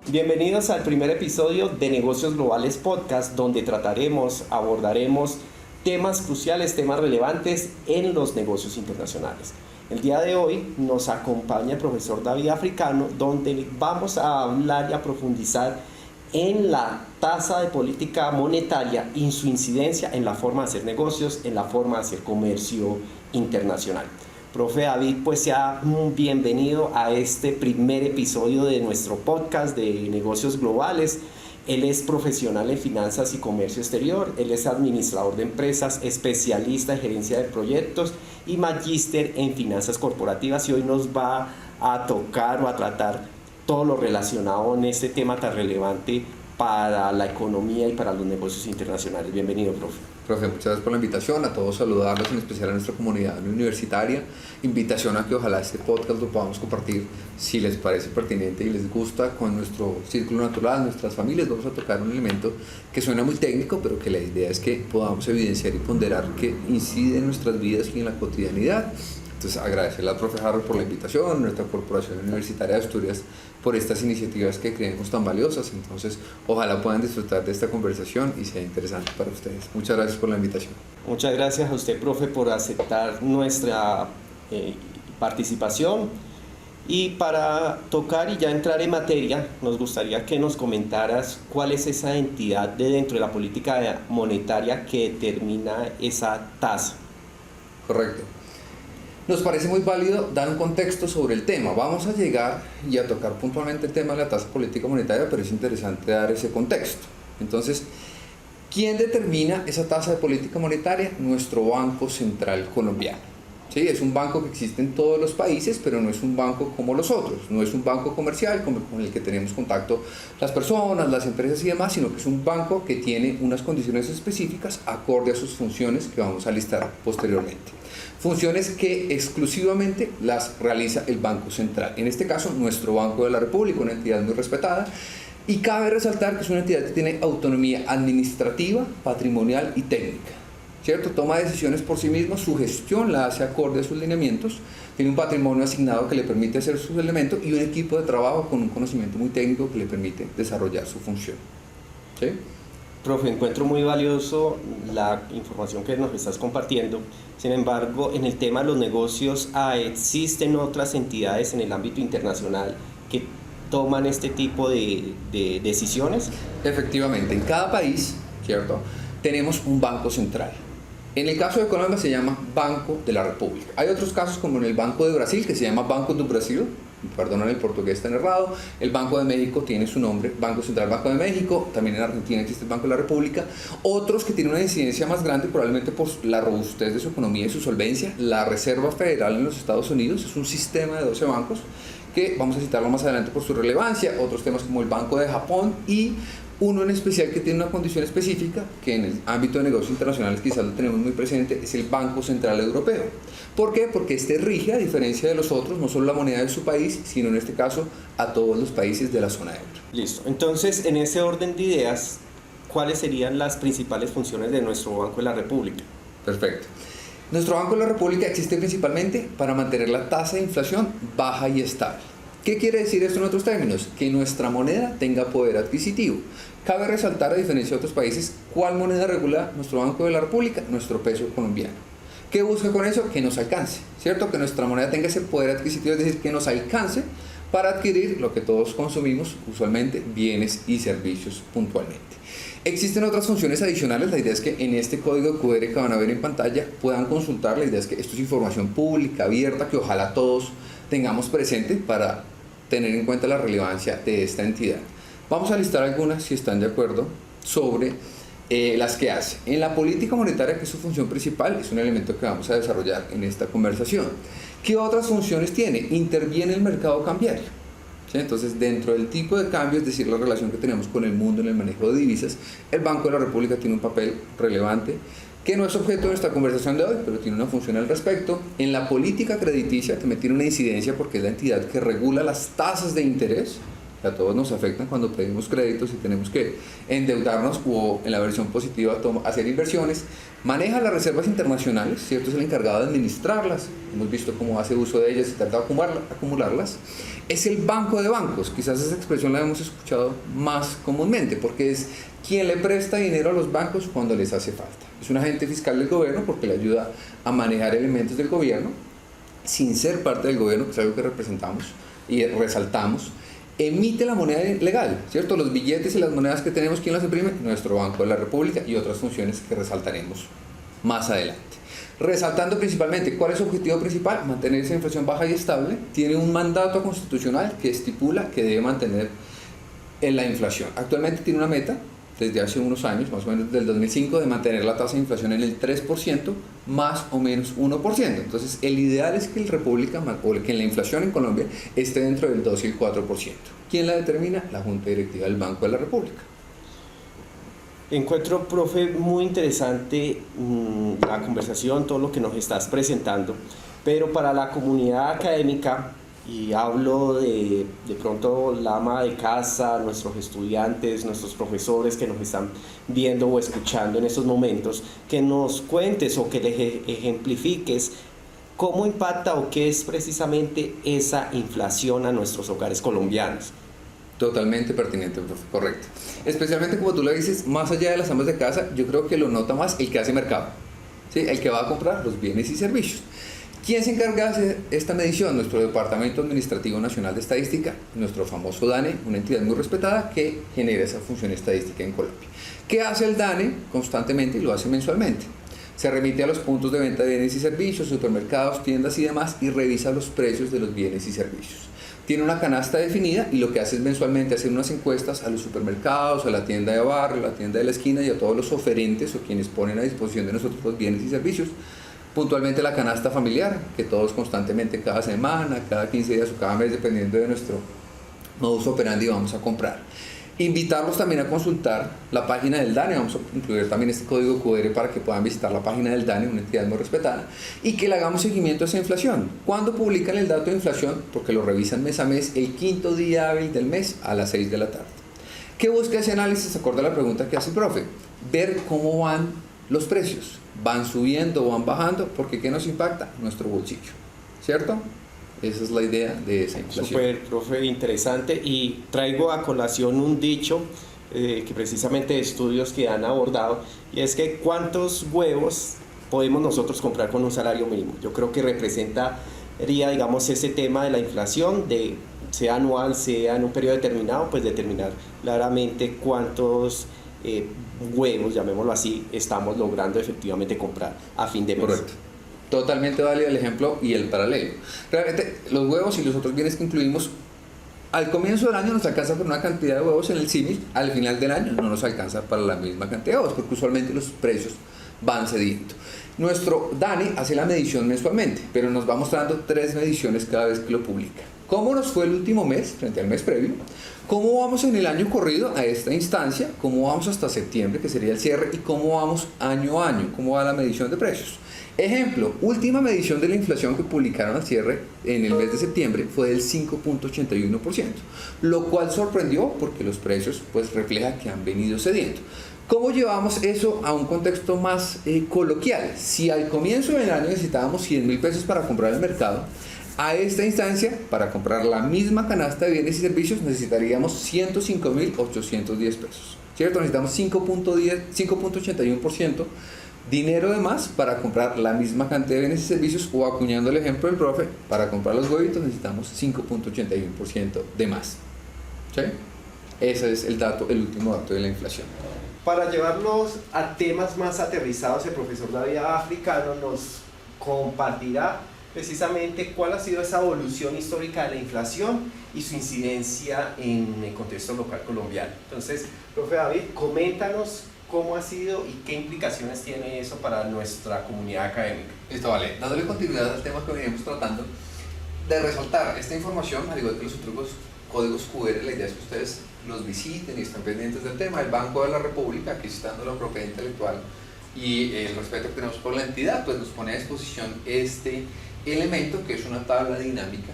Bienvenidos al primer episodio de Negocios Globales Podcast, donde abordaremos temas cruciales, temas relevantes en los negocios internacionales. El día de hoy nos acompaña el profesor David Africano, donde vamos a hablar y a profundizar en la tasa de política monetaria y su incidencia en la forma de hacer negocios, en la forma de hacer comercio internacional. Profe David, pues sea bienvenido a este primer episodio de nuestro podcast de negocios globales. Él es profesional en finanzas y comercio exterior, él es administrador de empresas, especialista en gerencia de proyectos y magíster en finanzas corporativas, y hoy nos va a tocar o a tratar todo lo relacionado en este tema tan relevante para la economía y para los negocios internacionales. Bienvenido, profe. Profe, muchas gracias por la invitación, a todos saludarlos, en especial a nuestra comunidad universitaria. Invitación a que ojalá este podcast lo podamos compartir, si les parece pertinente y les gusta, con nuestro círculo natural, nuestras familias. Vamos a tocar un elemento que suena muy técnico, pero que la idea es que podamos evidenciar y ponderar que incide en nuestras vidas y en la cotidianidad. Entonces, agradecerle al profe Harry por la invitación, nuestra Corporación Universitaria de Asturias por estas iniciativas que creemos tan valiosas. Entonces, ojalá puedan disfrutar de esta conversación y sea interesante para ustedes. Muchas gracias por la invitación. Muchas gracias a usted, profe, por aceptar nuestra participación. Y para tocar y ya entrar en materia, nos gustaría que nos comentaras cuál es esa entidad de dentro de la política monetaria que determina esa tasa. Correcto. Nos parece muy válido dar un contexto sobre el tema. Vamos a llegar y a tocar puntualmente el tema de la tasa política monetaria, pero es interesante dar ese contexto. Entonces, ¿quién determina esa tasa de política monetaria? Nuestro Banco Central Colombiano. ¿Sí? Es un banco que existe en todos los países, pero no es un banco como los otros. No es un banco comercial con el que tenemos contacto las personas, las empresas y demás, sino que es un banco que tiene unas condiciones específicas acorde a sus funciones que vamos a listar posteriormente. Funciones que exclusivamente las realiza el Banco Central. En este caso, nuestro Banco de la República, una entidad muy respetada. Y cabe resaltar que es una entidad que tiene autonomía administrativa, patrimonial y técnica. ¿Cierto? Toma decisiones por sí mismo, su gestión la hace acorde a sus lineamientos, tiene un patrimonio asignado que le permite hacer sus elementos y un equipo de trabajo con un conocimiento muy técnico que le permite desarrollar su función. ¿Sí? Profe, encuentro muy valioso la información que nos estás compartiendo. Sin embargo, en el tema de los negocios, ¿existen otras entidades en el ámbito internacional que toman este tipo de decisiones? Efectivamente, en cada país, ¿cierto?, tenemos un banco central. En el caso de Colombia se llama Banco de la República. Hay otros casos como en el Banco de Brasil, que se llama Banco do Brasil. Perdonen, el portugués está errado. El Banco de México tiene su nombre, Banco Central Banco de México. También en Argentina existe el Banco de la República. Otros que tienen una incidencia más grande, probablemente por la robustez de su economía y su solvencia. La Reserva Federal en los Estados Unidos es un sistema de 12 bancos que vamos a citarlo más adelante por su relevancia. Otros temas como el Banco de Japón y uno en especial que tiene una condición específica, que en el ámbito de negocios internacionales quizás lo tenemos muy presente, es el Banco Central Europeo. ¿Por qué? Porque este rige, a diferencia de los otros, no solo la moneda de su país, sino en este caso a todos los países de la zona euro. Listo. Entonces, en ese orden de ideas, ¿cuáles serían las principales funciones de nuestro Banco de la República? Perfecto. Nuestro Banco de la República existe principalmente para mantener la tasa de inflación baja y estable. ¿Qué quiere decir esto en otros términos? Que nuestra moneda tenga poder adquisitivo. Cabe resaltar, a diferencia de otros países, ¿cuál moneda regula nuestro Banco de la República? Nuestro peso colombiano. ¿Qué busca con eso? Que nos alcance, ¿cierto? Que nuestra moneda tenga ese poder adquisitivo, es decir, que nos alcance para adquirir lo que todos consumimos, usualmente bienes y servicios puntualmente. Existen otras funciones adicionales. La idea es que en este código QR que van a ver en pantalla puedan consultar. La idea es que esto es información pública, abierta, que ojalá todos tengamos presente para tener en cuenta la relevancia de esta entidad. Vamos a listar algunas, si están de acuerdo, sobre las que hace. En la política monetaria, que es su función principal, es un elemento que vamos a desarrollar en esta conversación. ¿Qué otras funciones tiene? Interviene el mercado cambiario. ¿Sí? Entonces, dentro del tipo de cambio, es decir, la relación que tenemos con el mundo en el manejo de divisas, el Banco de la República tiene un papel relevante, que no es objeto de nuestra conversación de hoy, pero tiene una función al respecto. En la política crediticia también tiene una incidencia porque es la entidad que regula las tasas de interés que a todos nos afectan cuando pedimos créditos y tenemos que endeudarnos o en la versión positiva hacer inversiones. Maneja las reservas internacionales, ¿cierto? Es el encargado de administrarlas. Hemos visto cómo hace uso de ellas y trata de acumularlas. Es el banco de bancos. Quizás esa expresión la hemos escuchado más comúnmente porque es quien le presta dinero a los bancos cuando les hace falta. Es un agente fiscal del gobierno porque le ayuda a manejar elementos del gobierno sin ser parte del gobierno, que es algo que representamos y resaltamos. Emite la moneda legal, ¿cierto? Los billetes y las monedas que tenemos, ¿quién las imprime? Nuestro Banco de la República, y otras funciones que resaltaremos más adelante. Resaltando principalmente, ¿cuál es su objetivo principal? Mantener esa inflación baja y estable. Tiene un mandato constitucional que estipula que debe mantener la inflación. Actualmente tiene una meta, desde hace unos años, más o menos del 2005, de mantener la tasa de inflación en el 3%, más o menos 1%. Entonces, el ideal es que que la inflación en Colombia esté dentro del 2 y el 4%. ¿Quién la determina? La Junta Directiva del Banco de la República. Encuentro, profe, muy interesante la conversación, todo lo que nos estás presentando, pero para la comunidad académica, y hablo de pronto la ama de casa, nuestros estudiantes, nuestros profesores que nos están viendo o escuchando en estos momentos, que nos cuentes o que les ejemplifiques cómo impacta o qué es precisamente esa inflación a nuestros hogares colombianos. Totalmente pertinente, profe, correcto. Especialmente como tú lo dices, más allá de las amas de casa, yo creo que lo nota más el que hace mercado, ¿sí? El que va a comprar los bienes y servicios. ¿Quién se encarga de hacer esta medición? Nuestro Departamento Administrativo Nacional de Estadística, nuestro famoso DANE, una entidad muy respetada que genera esa función estadística en Colombia. ¿Qué hace el DANE? Constantemente, y lo hace mensualmente. Se remite a los puntos de venta de bienes y servicios, supermercados, tiendas y demás, y revisa los precios de los bienes y servicios. Tiene una canasta definida y lo que hace es mensualmente hacer unas encuestas a los supermercados, a la tienda de barrio, a la tienda de la esquina y a todos los oferentes o quienes ponen a disposición de nosotros los bienes y servicios. Puntualmente la canasta familiar, que todos constantemente cada semana, cada 15 días o cada mes, dependiendo de nuestro modus operandi, vamos a comprar. Invitarlos también a consultar la página del DANE, vamos a incluir también este código QR para que puedan visitar la página del DANE, una entidad muy respetada, y que le hagamos seguimiento a esa inflación. ¿Cuándo publican el dato de inflación? Porque lo revisan mes a mes, el quinto día hábil del mes a las 6 de la tarde. ¿Qué busca ese análisis? Acorde a la pregunta que hace el profe. Ver cómo van los precios. ¿Van subiendo o van bajando? Porque ¿qué nos impacta? Nuestro bolsillo, ¿cierto? Esa es la idea de esa inflación. Súper, profe, interesante. Y traigo a colación un dicho que precisamente estudios que han abordado, y es que ¿cuántos huevos podemos nosotros comprar con un salario mínimo? Yo creo que representaría, digamos, ese tema de la inflación, sea anual, sea en un periodo determinado, pues determinar claramente cuántos huevos, llamémoslo así, estamos logrando efectivamente comprar a fin de mes. Correcto. Totalmente válido el ejemplo y el paralelo. Realmente los huevos y los otros bienes que incluimos al comienzo del año nos alcanza por una cantidad de huevos en el símil, al final del año no nos alcanza para la misma cantidad de huevos, porque usualmente los precios van cediendo. Nuestro DANE hace la medición mensualmente, pero nos va mostrando 3 mediciones cada vez que lo publica. ¿Cómo nos fue el último mes frente al mes previo? ¿Cómo vamos en el año corrido a esta instancia? ¿Cómo vamos hasta septiembre, que sería el cierre? ¿Y cómo vamos año a año? ¿Cómo va la medición de precios? Ejemplo, última medición de la inflación que publicaron al cierre en el mes de septiembre fue del 5.81%, lo cual sorprendió porque los precios pues reflejan que han venido cediendo. ¿Cómo llevamos eso a un contexto más coloquial? Si al comienzo del año necesitábamos 100.000 pesos para comprar el mercado, a esta instancia, para comprar la misma canasta de bienes y servicios, necesitaríamos 105.810 pesos, ¿cierto? Necesitamos 5.81% dinero de más para comprar la misma cantidad de bienes y servicios, o acuñando el ejemplo del profe, para comprar los huevitos necesitamos 5.81% de más, ¿sí? Ese es el último dato de la inflación. Para llevarlos a temas más aterrizados, el profesor David Africano nos compartirá precisamente cuál ha sido esa evolución histórica de la inflación y su incidencia en el contexto local colombiano. Entonces, profe David, coméntanos cómo ha sido y qué implicaciones tiene eso para nuestra comunidad académica. Listo, vale. Dándole continuidad al tema que veníamos tratando, de resaltar esta información, al igual que los otros códigos QR, la idea es que ustedes los visiten y estén pendientes del tema. El Banco de la República, aquí citando la propiedad intelectual y el respeto que tenemos por la entidad, pues nos pone a disposición este elemento que es una tabla dinámica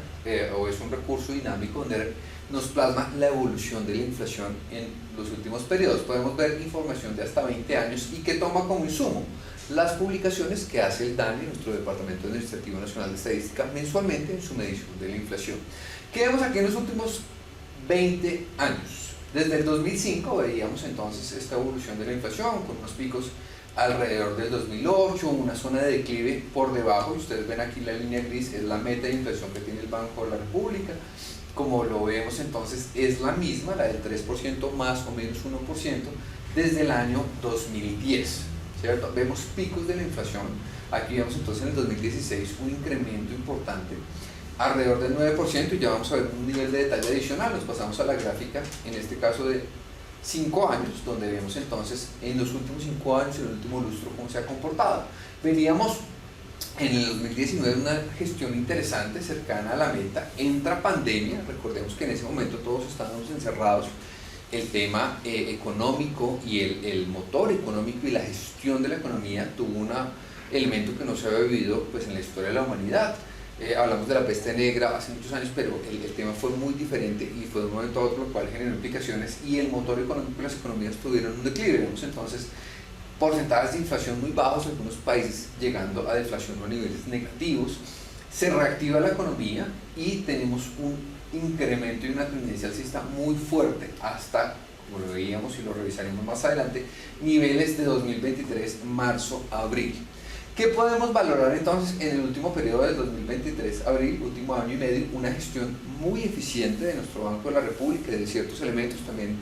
o es un recurso dinámico donde nos plasma la evolución de la inflación en los últimos periodos. Podemos ver información de hasta 20 años y que toma como insumo las publicaciones que hace el DANE, nuestro Departamento Administrativo Nacional de Estadística, mensualmente en su medición de la inflación. ¿Qué vemos aquí en los últimos 20 años? Desde el 2005 veíamos entonces esta evolución de la inflación con unos picos alrededor del 2008, una zona de declive por debajo, y ustedes ven aquí la línea gris, es la meta de inflación que tiene el Banco de la República. Como lo vemos entonces es la misma, la del 3% más o menos 1% desde el año 2010, ¿cierto? Vemos picos de la inflación, aquí vemos entonces en el 2016 un incremento importante alrededor del 9% y ya vamos a ver un nivel de detalle adicional. Nos pasamos a la gráfica, en este caso de 5 años, donde vemos entonces en los últimos 5 años, en el último lustro, cómo se ha comportado. Veníamos en el 2019 una gestión interesante, cercana a la meta. Entra pandemia, recordemos que en ese momento todos estábamos encerrados. El tema económico y el motor económico y la gestión de la economía tuvo un elemento que no se había vivido pues, en la historia de la humanidad. Hablamos de la peste negra hace muchos años, pero el tema fue muy diferente y fue de un momento a otro, lo cual generó implicaciones y el motor económico y las economías tuvieron un declive. Vemos entonces porcentajes de inflación muy bajos, algunos países llegando a deflación o a niveles negativos. Se reactiva la economía y tenemos un incremento y una tendencia alcista muy fuerte hasta, como lo veíamos y lo revisaremos más adelante, niveles de 2023, marzo-abril. ¿Qué podemos valorar entonces en el último periodo del 2023, abril, último año y medio? Una gestión muy eficiente de nuestro Banco de la República y de ciertos elementos también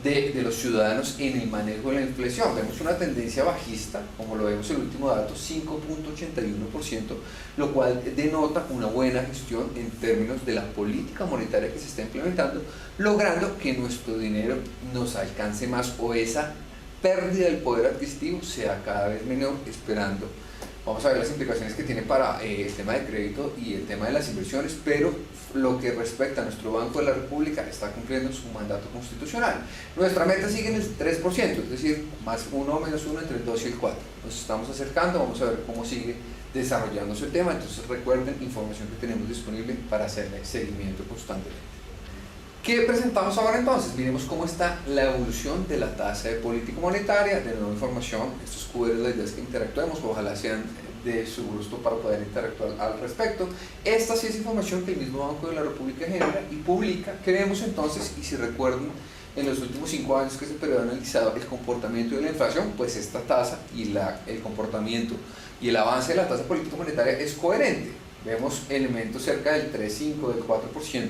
de los ciudadanos en el manejo de la inflación. Vemos una tendencia bajista, como lo vemos en el último dato, 5.81%, lo cual denota una buena gestión en términos de la política monetaria que se está implementando, logrando que nuestro dinero nos alcance más o esa pérdida del poder adquisitivo sea cada vez menor, esperando. Vamos a ver las implicaciones que tiene para el tema de crédito y el tema de las inversiones, pero lo que respecta a nuestro Banco de la República está cumpliendo su mandato constitucional. Nuestra meta sigue en el 3%, es decir, más 1 o menos 1 entre el 2 y el 4. Nos estamos acercando, vamos a ver cómo sigue desarrollándose el tema, entonces recuerden información que tenemos disponible para hacerle seguimiento constantemente. ¿Qué presentamos ahora entonces? Miremos cómo está la evolución de la tasa de política monetaria, de nueva información. Estos QRs, la idea es que interactuemos, ojalá sean de su gusto para poder interactuar al respecto. Esta sí es información que el mismo Banco de la República genera y publica. ¿Qué vemos entonces? Y si recuerdan, en los últimos 5 años que se periodo analizado el comportamiento de la inflación, pues esta tasa y el comportamiento y el avance de la tasa política monetaria es coherente. Vemos elementos cerca del 3,5, del 4%,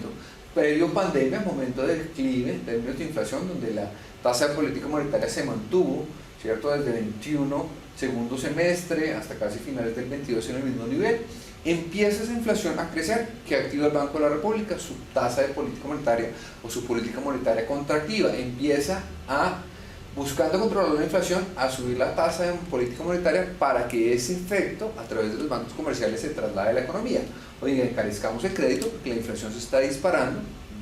previo pandemia, momento de declive en términos de inflación, donde la tasa de política monetaria se mantuvo, ¿cierto? Desde el 21 segundo semestre hasta casi finales del 22 en el mismo nivel. Empieza esa inflación a crecer, que activa el Banco de la República, su tasa de política monetaria o su política monetaria contractiva, empieza a, buscando controlar la inflación, a subir la tasa de política monetaria para que ese efecto a través de los bancos comerciales se traslade a la economía. Oiga, encarezcamos el crédito porque la inflación se está disparando,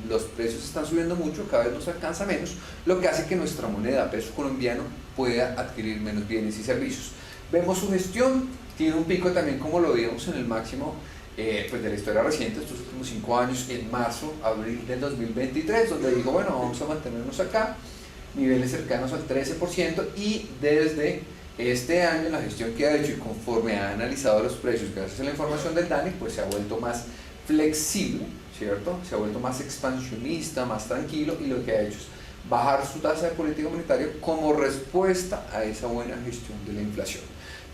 los precios están subiendo mucho, cada vez nos alcanza menos, lo que hace que nuestra moneda, peso colombiano, pueda adquirir menos bienes y servicios. Vemos su gestión, tiene un pico también como lo vimos en el máximo pues de la historia reciente, estos últimos 5 años, en marzo, abril del 2023, donde digo, bueno, vamos a mantenernos acá, niveles cercanos al 13%, y desde este año la gestión que ha hecho y conforme ha analizado los precios gracias a la información del DANE, pues se ha vuelto más flexible, ¿cierto? Se ha vuelto más expansionista, más tranquilo, y lo que ha hecho es bajar su tasa de política monetaria como respuesta a esa buena gestión de la inflación.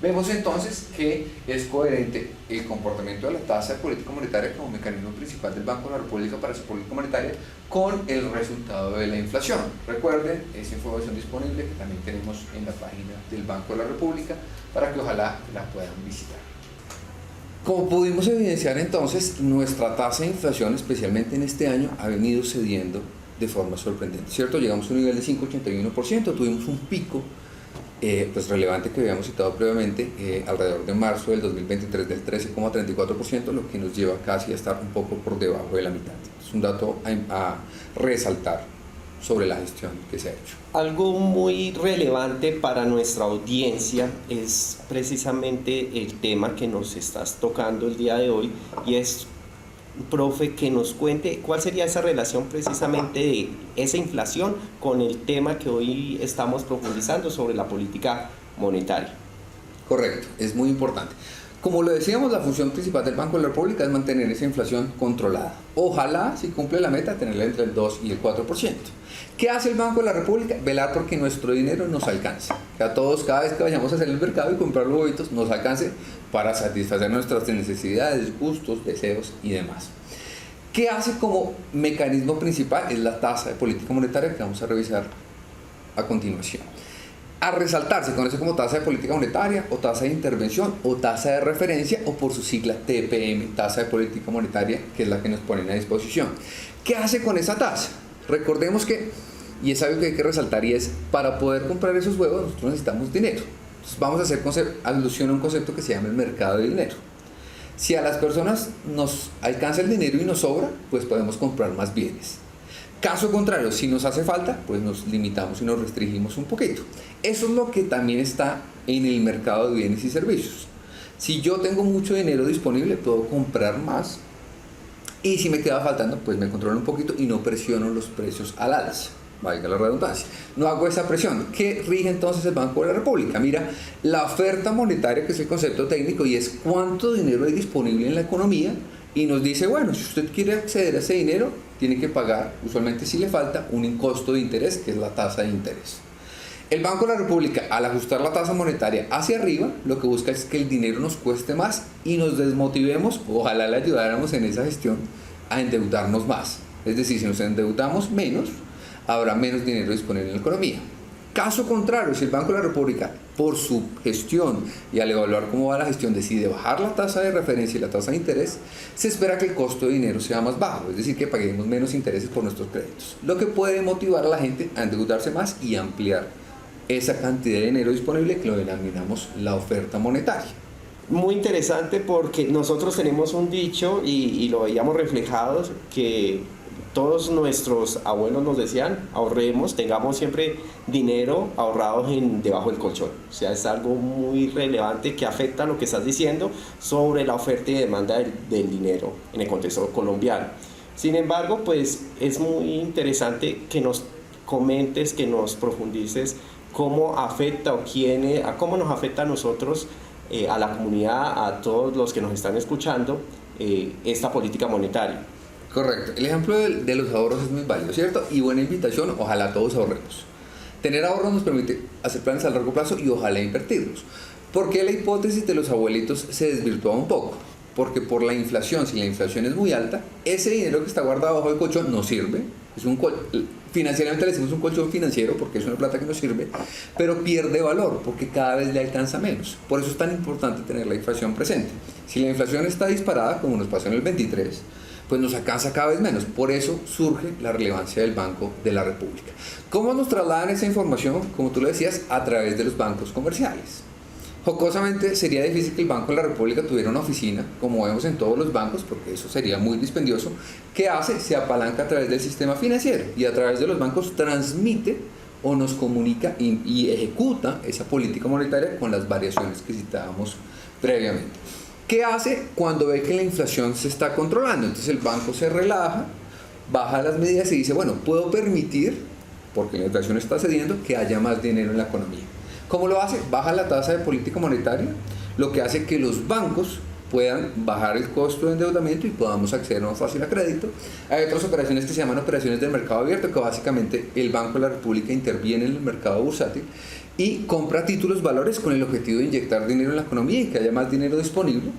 Vemos entonces que es coherente el comportamiento de la tasa de política monetaria como mecanismo principal del Banco de la República para su política monetaria con el resultado de la inflación. Recuerden, esa información disponible que también tenemos en la página del Banco de la República para que ojalá la puedan visitar. Como pudimos evidenciar entonces, nuestra tasa de inflación, especialmente en este año, ha venido cediendo de forma sorprendente, ¿cierto? Llegamos a un nivel de 5,81%, tuvimos un pico pues relevante que habíamos citado previamente, alrededor de marzo del 2023 del 13,34%, lo que nos lleva casi a estar un poco por debajo de la mitad. Es un dato a resaltar. sobre la gestión que se ha hecho. Algo muy relevante para nuestra audiencia es precisamente el tema que nos estás tocando el día de hoy, y es, profe, que nos cuente cuál sería esa relación precisamente de esa inflación con el tema que hoy estamos profundizando sobre la política monetaria. Correcto, es muy importante. Como lo decíamos, la función principal del Banco de la República es mantener esa inflación controlada. Ojalá, si cumple la meta, tenerla entre el 2 y el 4%. ¿Qué hace el Banco de la República? Velar porque nuestro dinero nos alcance. Que a todos, cada vez que vayamos a hacer el mercado y comprar los huevitos, nos alcance para satisfacer nuestras necesidades, gustos, deseos y demás. ¿Qué hace como mecanismo principal? Es la tasa de política monetaria que vamos a revisar a continuación. A resaltar se conoce como tasa de política monetaria o tasa de intervención o tasa de referencia, o por su sigla TPM, tasa de política monetaria, que es la que nos ponen a disposición. ¿Qué hace con esa tasa? Recordemos que, y es algo que hay que resaltar, y es, para poder comprar esos huevos nosotros necesitamos dinero. Entonces vamos a hacer alusión a un concepto que se llama el mercado de dinero. Si a las personas nos alcanza el dinero y nos sobra, pues podemos comprar más bienes. Caso contrario, si nos hace falta, pues nos limitamos y nos restringimos un poquito. Eso es lo que también está en el mercado de bienes y servicios. Si yo tengo mucho dinero disponible, puedo comprar más, y si me queda faltando, pues me controlo un poquito y no presiono los precios al alza. Valga la redundancia. No hago esa presión. ¿Qué rige entonces el Banco de la República? Mira, la oferta monetaria, que es el concepto técnico, y es cuánto dinero hay disponible en la economía, y nos dice, bueno, si usted quiere acceder a ese dinero, tiene que pagar, usualmente si le falta, un costo de interés, que es la tasa de interés. El Banco de la República, al ajustar la tasa monetaria hacia arriba, lo que busca es que el dinero nos cueste más y nos desmotivemos, ojalá le ayudáramos en esa gestión, a endeudarnos más. Es decir, si nos endeudamos menos, habrá menos dinero disponible en la economía. Caso contrario, si el Banco de la República, por su gestión y al evaluar cómo va la gestión, decide bajar la tasa de referencia y la tasa de interés, se espera que el costo de dinero sea más bajo, es decir, que paguemos menos intereses por nuestros créditos, lo que puede motivar a la gente a endeudarse más y ampliar esa cantidad de dinero disponible, que lo denominamos la oferta monetaria. Muy interesante, porque nosotros tenemos un dicho y lo veíamos reflejados, que todos nuestros abuelos nos decían: ahorremos, tengamos siempre dinero ahorrado debajo del colchón. O sea, es algo muy relevante que afecta lo que estás diciendo sobre la oferta y demanda del dinero en el contexto colombiano. Sin embargo, pues es muy interesante que nos comentes, que nos profundices cómo afecta cómo nos afecta a nosotros, a la comunidad, a todos los que nos están escuchando, esta política monetaria. Correcto. El ejemplo de los ahorros es muy válido, ¿cierto? Y buena invitación, ojalá todos ahorremos. Tener ahorros nos permite hacer planes a largo plazo y ojalá invertirlos. ¿Por qué la hipótesis de los abuelitos se desvirtúa un poco? Porque por la inflación, si la inflación es muy alta, ese dinero que está guardado bajo el colchón no sirve. Financieramente le decimos un colchón financiero porque es una plata que no sirve, pero pierde valor porque cada vez le alcanza menos. Por eso es tan importante tener la inflación presente. Si la inflación está disparada, como nos pasó en el 23, pues nos alcanza cada vez menos. Por eso surge la relevancia del Banco de la República. ¿Cómo nos trasladan esa información? Como tú lo decías, a través de los bancos comerciales. Jocosamente, sería difícil que el Banco de la República tuviera una oficina, como vemos en todos los bancos, porque eso sería muy dispendioso. ¿Qué hace? Se apalanca a través del sistema financiero y a través de los bancos transmite o nos comunica y ejecuta esa política monetaria con las variaciones que citábamos previamente. ¿Qué hace cuando ve que la inflación se está controlando? Entonces el banco se relaja, baja las medidas y dice, bueno, puedo permitir, porque la inflación está cediendo, que haya más dinero en la economía. ¿Cómo lo hace? Baja la tasa de política monetaria, lo que hace que los bancos puedan bajar el costo de endeudamiento y podamos acceder más fácil a crédito. Hay otras operaciones que se llaman operaciones del mercado abierto, que básicamente el Banco de la República interviene en el mercado bursátil y compra títulos valores con el objetivo de inyectar dinero en la economía y que haya más dinero disponible.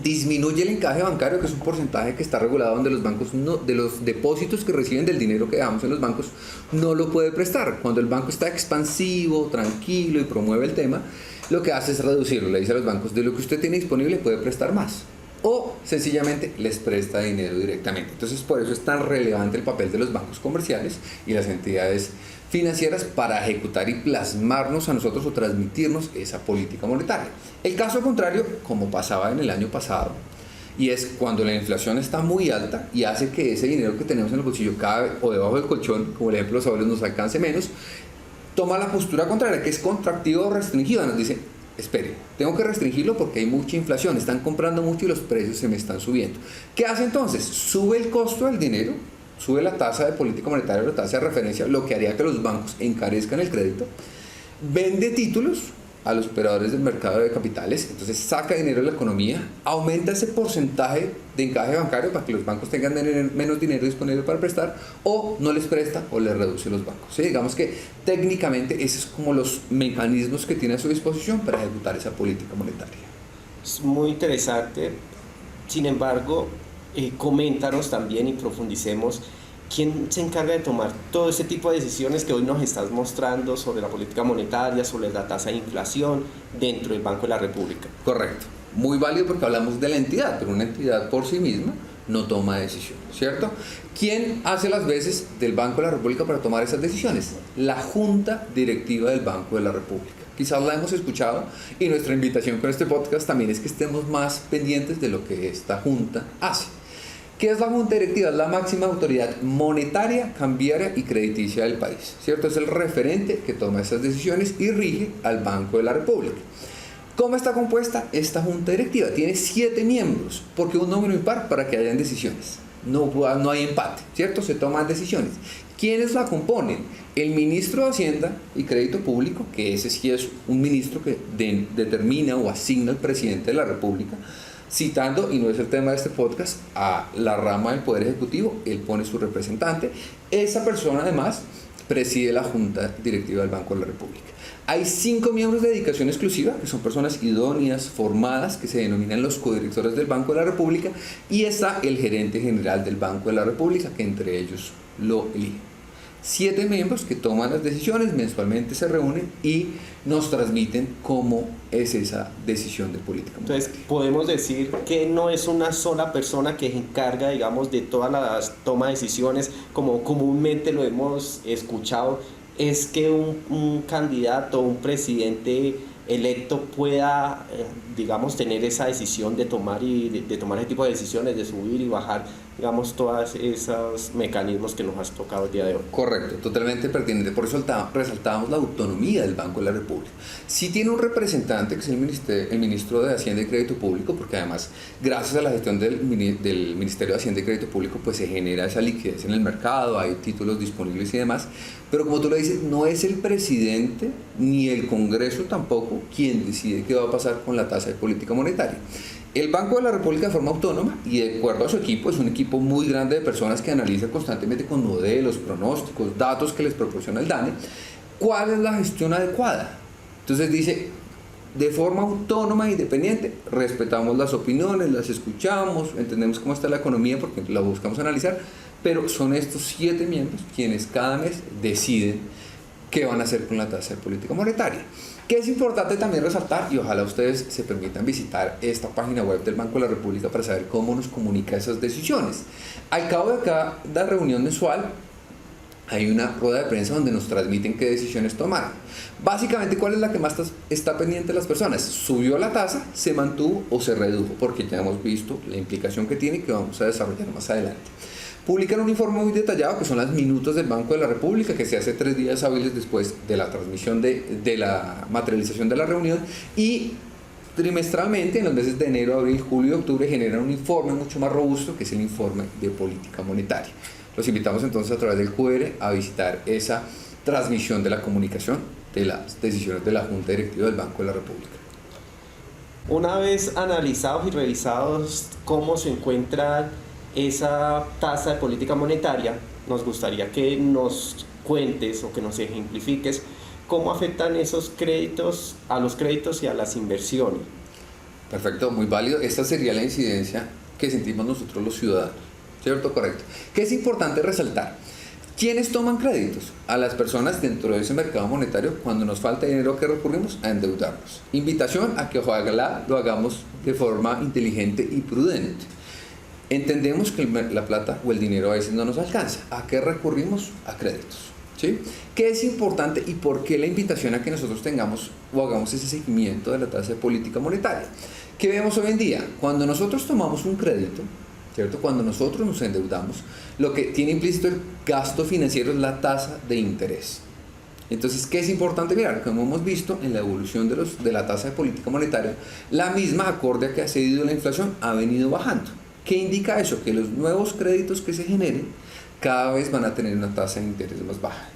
Disminuye el encaje bancario, que es un porcentaje que está regulado donde los bancos de los depósitos que reciben del dinero que dejamos en los bancos no lo puede prestar. Cuando el banco está expansivo, tranquilo y promueve el tema, lo que hace es reducirlo. Le dice a los bancos, de lo que usted tiene disponible puede prestar más, o sencillamente les presta dinero directamente. Entonces, por eso es tan relevante el papel de los bancos comerciales y las entidades financieras para ejecutar y plasmarnos a nosotros o transmitirnos esa política monetaria. El caso contrario, como pasaba en el año pasado, y es cuando la inflación está muy alta y hace que ese dinero que tenemos en el bolsillo cabe o debajo del colchón, como el ejemplo de los abuelos, nos alcance menos, toma la postura contraria, que es contractiva o restringida. Nos dice, espere, tengo que restringirlo porque hay mucha inflación, están comprando mucho y los precios se me están subiendo. ¿Qué hace entonces? Sube el costo del dinero, sube la tasa de política monetaria, la tasa de referencia, lo que haría que los bancos encarezcan el crédito, vende títulos a los operadores del mercado de capitales, entonces saca dinero de la economía, aumenta ese porcentaje de encaje bancario para que los bancos tengan menos dinero disponible para prestar, o no les presta o les reduce los bancos. ¿Sí? Digamos que técnicamente esos es como los mecanismos que tiene a su disposición para ejecutar esa política monetaria. Es muy interesante. Sin embargo, coméntanos también y profundicemos quién se encarga de tomar todo ese tipo de decisiones que hoy nos estás mostrando sobre la política monetaria, sobre la tasa de inflación dentro del Banco de la República. Correcto. Muy válido porque hablamos de la entidad, pero una entidad por sí misma no toma decisiones, ¿cierto? ¿Quién hace las veces del Banco de la República para tomar esas decisiones? La Junta Directiva del Banco de la República. Quizás la hemos escuchado y nuestra invitación con este podcast también es que estemos más pendientes de lo que esta Junta hace. ¿Qué es la Junta Directiva? Es la máxima autoridad monetaria, cambiaria y crediticia del país, ¿cierto? Es el referente que toma esas decisiones y rige al Banco de la República. ¿Cómo está compuesta esta Junta Directiva? Tiene 7 miembros, porque un número impar para que hayan decisiones. No hay empate, ¿cierto? Se toman decisiones. ¿Quiénes la componen? El ministro de Hacienda y Crédito Público, que ese sí es un ministro que determina o asigna al presidente de la República, citando, y no es el tema de este podcast, a la rama del Poder Ejecutivo. Él pone su representante. Esa persona además preside la Junta Directiva del Banco de la República. Hay 5 miembros de dedicación exclusiva, que son personas idóneas, formadas, que se denominan los codirectores del Banco de la República, y está el gerente general del Banco de la República, que entre ellos lo eligen. 7 miembros que toman las decisiones, mensualmente se reúnen y nos transmiten cómo es esa decisión de política monetaria. Entonces, podemos decir que no es una sola persona que se encarga, digamos, de todas las tomas de decisiones, como comúnmente lo hemos escuchado, es que un candidato, un presidente electo pueda, digamos, tener esa decisión de tomar de tomar ese tipo de decisiones, de subir y bajar, digamos, todos esos mecanismos que nos has tocado el día de hoy. Correcto, totalmente pertinente. Por eso resaltábamos la autonomía del Banco de la República. Sí tiene un representante, que es el ministro de Hacienda y Crédito Público, porque además, gracias a la gestión del Ministerio de Hacienda y Crédito Público, pues se genera esa liquidez en el mercado, hay títulos disponibles y demás. Pero como tú lo dices, no es el presidente ni el Congreso tampoco quien decide qué va a pasar con la tasa de política monetaria. El Banco de la República de forma autónoma y de acuerdo a su equipo, es un equipo muy grande de personas que analiza constantemente con modelos, pronósticos, datos que les proporciona el DANE, cuál es la gestión adecuada. Entonces dice, de forma autónoma e independiente, respetamos las opiniones, las escuchamos, entendemos cómo está la economía porque la buscamos analizar, pero son estos 7 miembros quienes cada mes deciden qué van a hacer con la tasa de política monetaria. Que es importante también resaltar, y ojalá ustedes se permitan visitar esta página web del Banco de la República para saber cómo nos comunica esas decisiones. Al cabo de cada reunión mensual hay una rueda de prensa donde nos transmiten qué decisiones tomaron. Básicamente, ¿cuál es la que más está pendiente de las personas? ¿Subió la tasa, se mantuvo o se redujo? Porque ya hemos visto la implicación que tiene y que vamos a desarrollar más adelante. Publican un informe muy detallado que son las minutas del Banco de la República, que se hace 3 días hábiles después de la transmisión de la materialización de la reunión, y trimestralmente en los meses de enero, abril, julio y octubre generan un informe mucho más robusto, que es el informe de política monetaria. Los invitamos entonces a través del QR a visitar esa transmisión de la comunicación de las decisiones de la Junta Directiva del Banco de la República. Una vez analizados y revisados cómo se encuentra esa tasa de política monetaria, nos gustaría que nos cuentes o que nos ejemplifiques cómo afectan esos créditos a los créditos y a las inversiones. Perfecto, muy válido. Esta sería la incidencia que sentimos nosotros los ciudadanos, ¿cierto? Correcto. ¿Qué es importante resaltar? ¿Quiénes toman créditos? A las personas dentro de ese mercado monetario. Cuando nos falta dinero, ¿a qué recurrimos? A endeudarnos. Invitación a que ojalá lo hagamos de forma inteligente y prudente. Entendemos que la plata o el dinero a veces no nos alcanza. ¿A qué recurrimos? A créditos. ¿Sí? ¿Qué es importante y por qué la invitación a que nosotros tengamos o hagamos ese seguimiento de la tasa de política monetaria? ¿Qué vemos hoy en día? Cuando nosotros tomamos un crédito, ¿cierto? Cuando nosotros nos endeudamos, lo que tiene implícito el gasto financiero es la tasa de interés. Entonces, ¿qué es importante mirar? Como hemos visto en la evolución de la tasa de política monetaria, la misma, acorde a que ha cedido la inflación, ha venido bajando. ¿Qué indica eso? Que los nuevos créditos que se generen cada vez van a tener una tasa de interés más baja.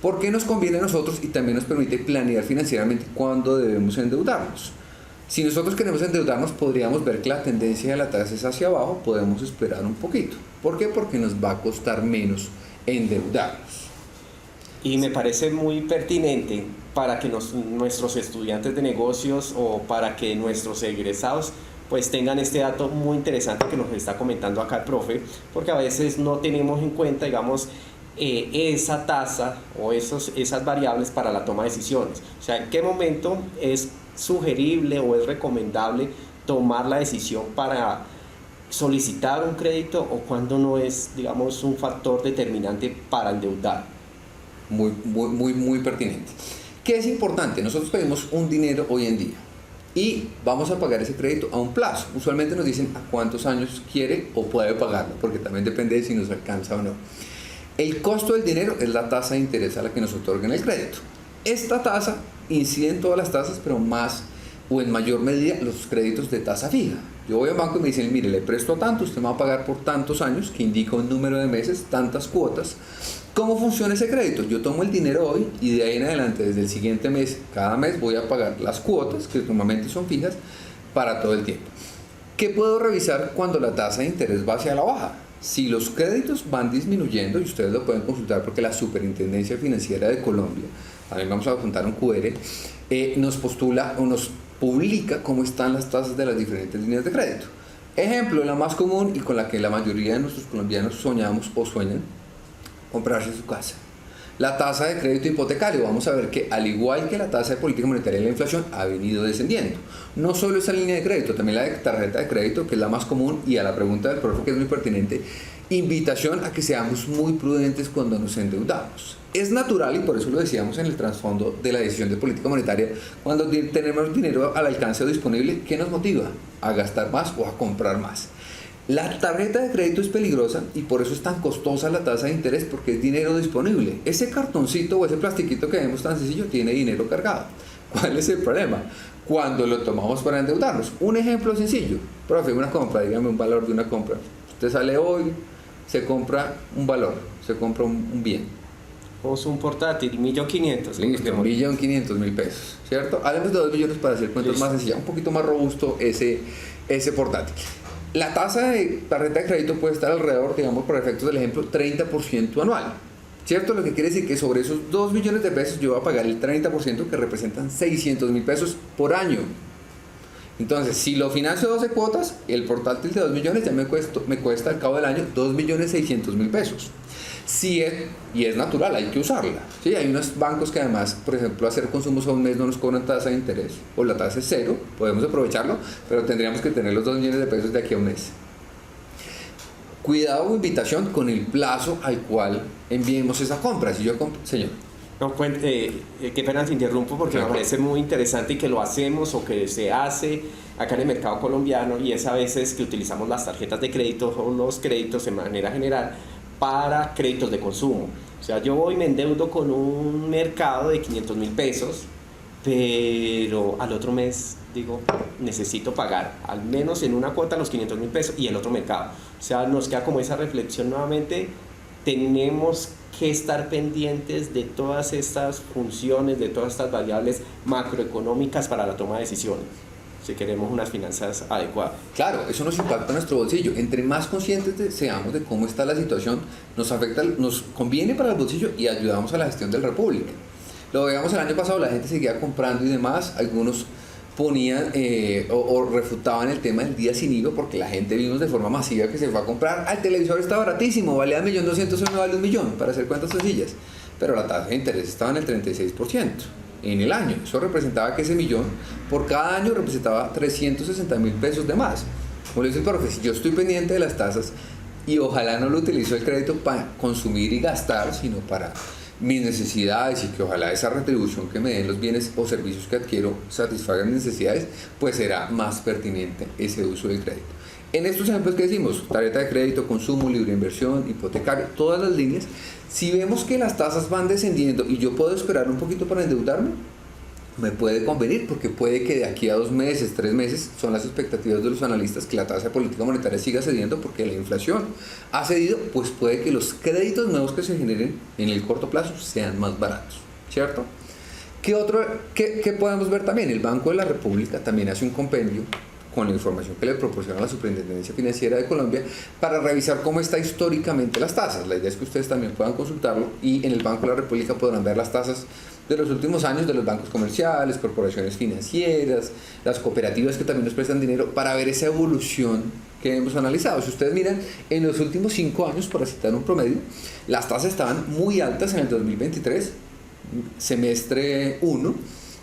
¿Por qué nos conviene a nosotros? Y también nos permite planear financieramente cuándo debemos endeudarnos. Si nosotros queremos endeudarnos, podríamos ver que la tendencia de la tasa es hacia abajo, podemos esperar un poquito. ¿Por qué? Porque nos va a costar menos endeudarnos. Y me parece muy pertinente para que nuestros estudiantes de negocios o para que nuestros egresados pues tengan este dato muy interesante que nos está comentando acá el profe, porque a veces no tenemos en cuenta, digamos, esa tasa o esas variables para la toma de decisiones. O sea, en qué momento es sugerible o es recomendable tomar la decisión para solicitar un crédito o cuando no es, digamos, un factor determinante para endeudar. Muy pertinente. ¿Qué es importante? Nosotros pedimos un dinero hoy en día y vamos a pagar ese crédito a un plazo. Usualmente nos dicen a cuántos años quiere o puede pagarlo, porque también depende de si nos alcanza o no. El costo del dinero es la tasa de interés a la que nos otorgan el crédito. Esta tasa incide en todas las tasas, pero más o en mayor medida los créditos de tasa fija. Yo voy a un banco y me dicen, mire, le presto tanto, usted me va a pagar por tantos años, que indica un número de meses, tantas cuotas. ¿Cómo funciona ese crédito? Yo tomo el dinero hoy y de ahí en adelante, desde el siguiente mes, cada mes voy a pagar las cuotas, que normalmente son fijas, para todo el tiempo. ¿Qué puedo revisar cuando la tasa de interés va hacia la baja? Si los créditos van disminuyendo, y ustedes lo pueden consultar porque la Superintendencia Financiera de Colombia, también vamos a juntar un QR, nos postula o nos publica cómo están las tasas de las diferentes líneas de crédito. Ejemplo, la más común y con la que la mayoría de nuestros colombianos soñamos o sueñan, comprarse su casa. La tasa de crédito hipotecario, vamos a ver que al igual que la tasa de política monetaria y la inflación ha venido descendiendo. No solo esa línea de crédito, también la de tarjeta de crédito, que es la más común, y a la pregunta del profe que es muy pertinente, invitación a que seamos muy prudentes cuando nos endeudamos. Es natural, y por eso lo decíamos en el trasfondo de la decisión de política monetaria, cuando tenemos dinero al alcance o disponible, ¿qué nos motiva? A gastar más o a comprar más. La tarjeta de crédito es peligrosa y por eso es tan costosa la tasa de interés, porque es dinero disponible. Ese cartoncito o ese plastiquito que vemos tan sencillo tiene dinero cargado. ¿Cuál es el problema? Cuando lo tomamos para endeudarnos. Un ejemplo sencillo. Profe, una compra, dígame un valor de una compra. Usted sale hoy, se compra un valor, se compra un bien. O un portátil, 1.500.000. Listo, 1.500.000 pesos, ¿cierto? Hablemos de 2 millones para hacer cuentas más sencillas, un poquito más robusto ese portátil. La tasa de tarjeta de crédito puede estar alrededor, digamos, por efectos del ejemplo, 30% anual, ¿cierto? Lo que quiere decir que sobre esos 2 millones de pesos yo voy a pagar el 30%, que representan 600.000 pesos por año. Entonces, si lo financio 12 cuotas, el portátil de 2 millones ya me cuesta al cabo del año 2.600.000 pesos. Y es natural, hay que usarla. ¿Sí? Hay unos bancos que además, por ejemplo, hacer consumos a un mes no nos cobran tasa de interés, o la tasa es cero, podemos aprovecharlo, pero tendríamos que tener los 2 millones de pesos de aquí a un mes. Cuidado o invitación con el plazo al cual enviemos esa compra. Si yo señor. No, qué pena te interrumpo porque me parece muy interesante y que lo hacemos o que se hace acá en el mercado colombiano, y es a veces que utilizamos las tarjetas de crédito o los créditos de manera general para créditos de consumo. O sea, yo voy y me endeudo con un mercado de 500.000 pesos, pero al otro mes digo, necesito pagar al menos en una cuota los 500.000 pesos y el otro mercado. O sea, nos queda como esa reflexión nuevamente, tenemos que estar pendientes de todas estas funciones, de todas estas variables macroeconómicas para la toma de decisiones, si queremos unas finanzas adecuadas. Claro, eso nos impacta en nuestro bolsillo. Entre más conscientes seamos de cómo está la situación, nos afecta, nos conviene para el bolsillo y ayudamos a la gestión del República. Lo veíamos el año pasado, la gente seguía comprando y demás, algunos ponían o refutaban el tema del día sin IVA, porque la gente vimos de forma masiva que se fue a comprar, el televisor está baratísimo, valía 1.200.000, hoy me vale 1.000.000, para hacer cuentas sencillas, pero la tasa de interés estaba en el 36% en el año. Eso representaba que ese millón por cada año representaba 360.000 pesos de más. Como le dice el profe, si yo estoy pendiente de las tasas y ojalá no lo utilizo el crédito para consumir y gastar, sino para mis necesidades y que ojalá esa retribución que me den los bienes o servicios que adquiero satisfagan mis necesidades, pues será más pertinente ese uso del crédito. En estos ejemplos que decimos, tarjeta de crédito, consumo, libre inversión, hipotecario, todas las líneas, si vemos que las tasas van descendiendo y yo puedo esperar un poquito para endeudarme, me puede convenir, porque puede que de aquí a 2 meses, 3 meses, son las expectativas de los analistas, que la tasa de política monetaria siga cediendo porque la inflación ha cedido, pues puede que los créditos nuevos que se generen en el corto plazo sean más baratos, ¿cierto? ¿Qué podemos ver también? El Banco de la República también hace un compendio con la información que le proporciona la Superintendencia Financiera de Colombia para revisar cómo está históricamente las tasas. La idea es que ustedes también puedan consultarlo y en el Banco de la República podrán ver las tasas de los últimos años de los bancos comerciales, corporaciones financieras, las cooperativas que también nos prestan dinero, para ver esa evolución que hemos analizado. Si ustedes miran, en los últimos 5 años, para citar un promedio, las tasas estaban muy altas en el 2023, semestre 1,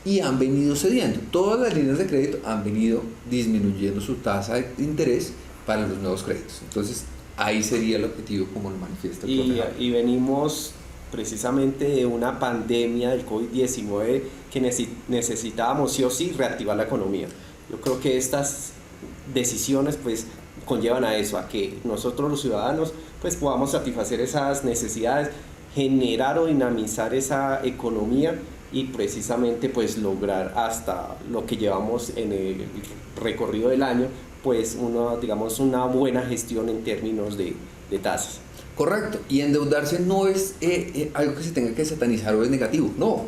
y han venido cediendo. Todas las líneas de crédito han venido disminuyendo su tasa de interés para los nuevos créditos. Entonces, ahí sería el objetivo, como lo manifiesta el profesor. Y venimos precisamente de una pandemia del COVID-19 que necesitábamos sí o sí reactivar la economía. Yo creo que estas decisiones pues conllevan a eso, a que nosotros los ciudadanos pues podamos satisfacer esas necesidades, generar o dinamizar esa economía y precisamente pues lograr hasta lo que llevamos en el recorrido del año, pues una buena gestión en términos de tasas. Correcto, y endeudarse no es algo que se tenga que satanizar o es negativo, no.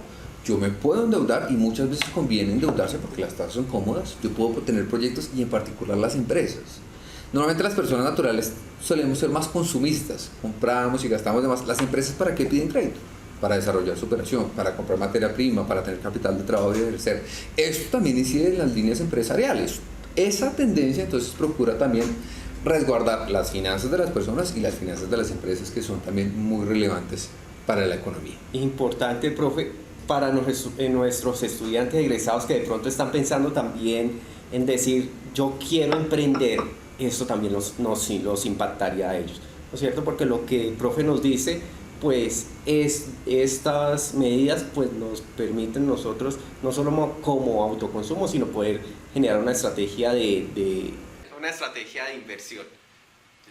Yo me puedo endeudar y muchas veces conviene endeudarse porque las tasas son cómodas, yo puedo tener proyectos y en particular las empresas. Normalmente las personas naturales solemos ser más consumistas, compramos y gastamos de más. Las empresas, ¿para qué piden crédito? Para desarrollar su operación, para comprar materia prima, para tener capital de trabajo y ejercer. Esto también incide en las líneas empresariales. Esa tendencia entonces procura también resguardar las finanzas de las personas y las finanzas de las empresas, que son también muy relevantes para la economía. Importante, profe, para nuestros estudiantes egresados que de pronto están pensando también en decir, yo quiero emprender, esto también los impactaría a ellos, ¿no es cierto? Porque lo que el profe nos dice, pues estas medidas pues nos permiten nosotros no solo como autoconsumo, sino poder generar una estrategia de inversión.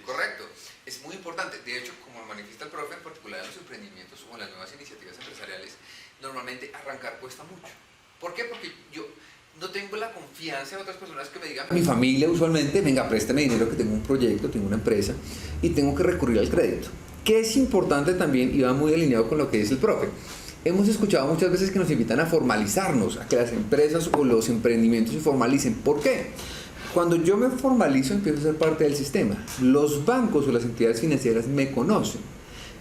Correcto, es muy importante. De hecho, como manifiesta el profe, en particular en los emprendimientos o en las nuevas iniciativas empresariales, normalmente arrancar cuesta mucho. ¿Por qué? Porque yo no tengo la confianza de otras personas que me digan, mi familia usualmente, venga, présteme dinero que tengo un proyecto, tengo una empresa y tengo que recurrir al crédito. Que es importante también y va muy alineado con lo que dice el profe. Hemos escuchado muchas veces que nos invitan a formalizarnos, a que las empresas o los emprendimientos se formalicen. ¿Por qué? Cuando yo me formalizo, empiezo a ser parte del sistema. Los bancos o las entidades financieras me conocen.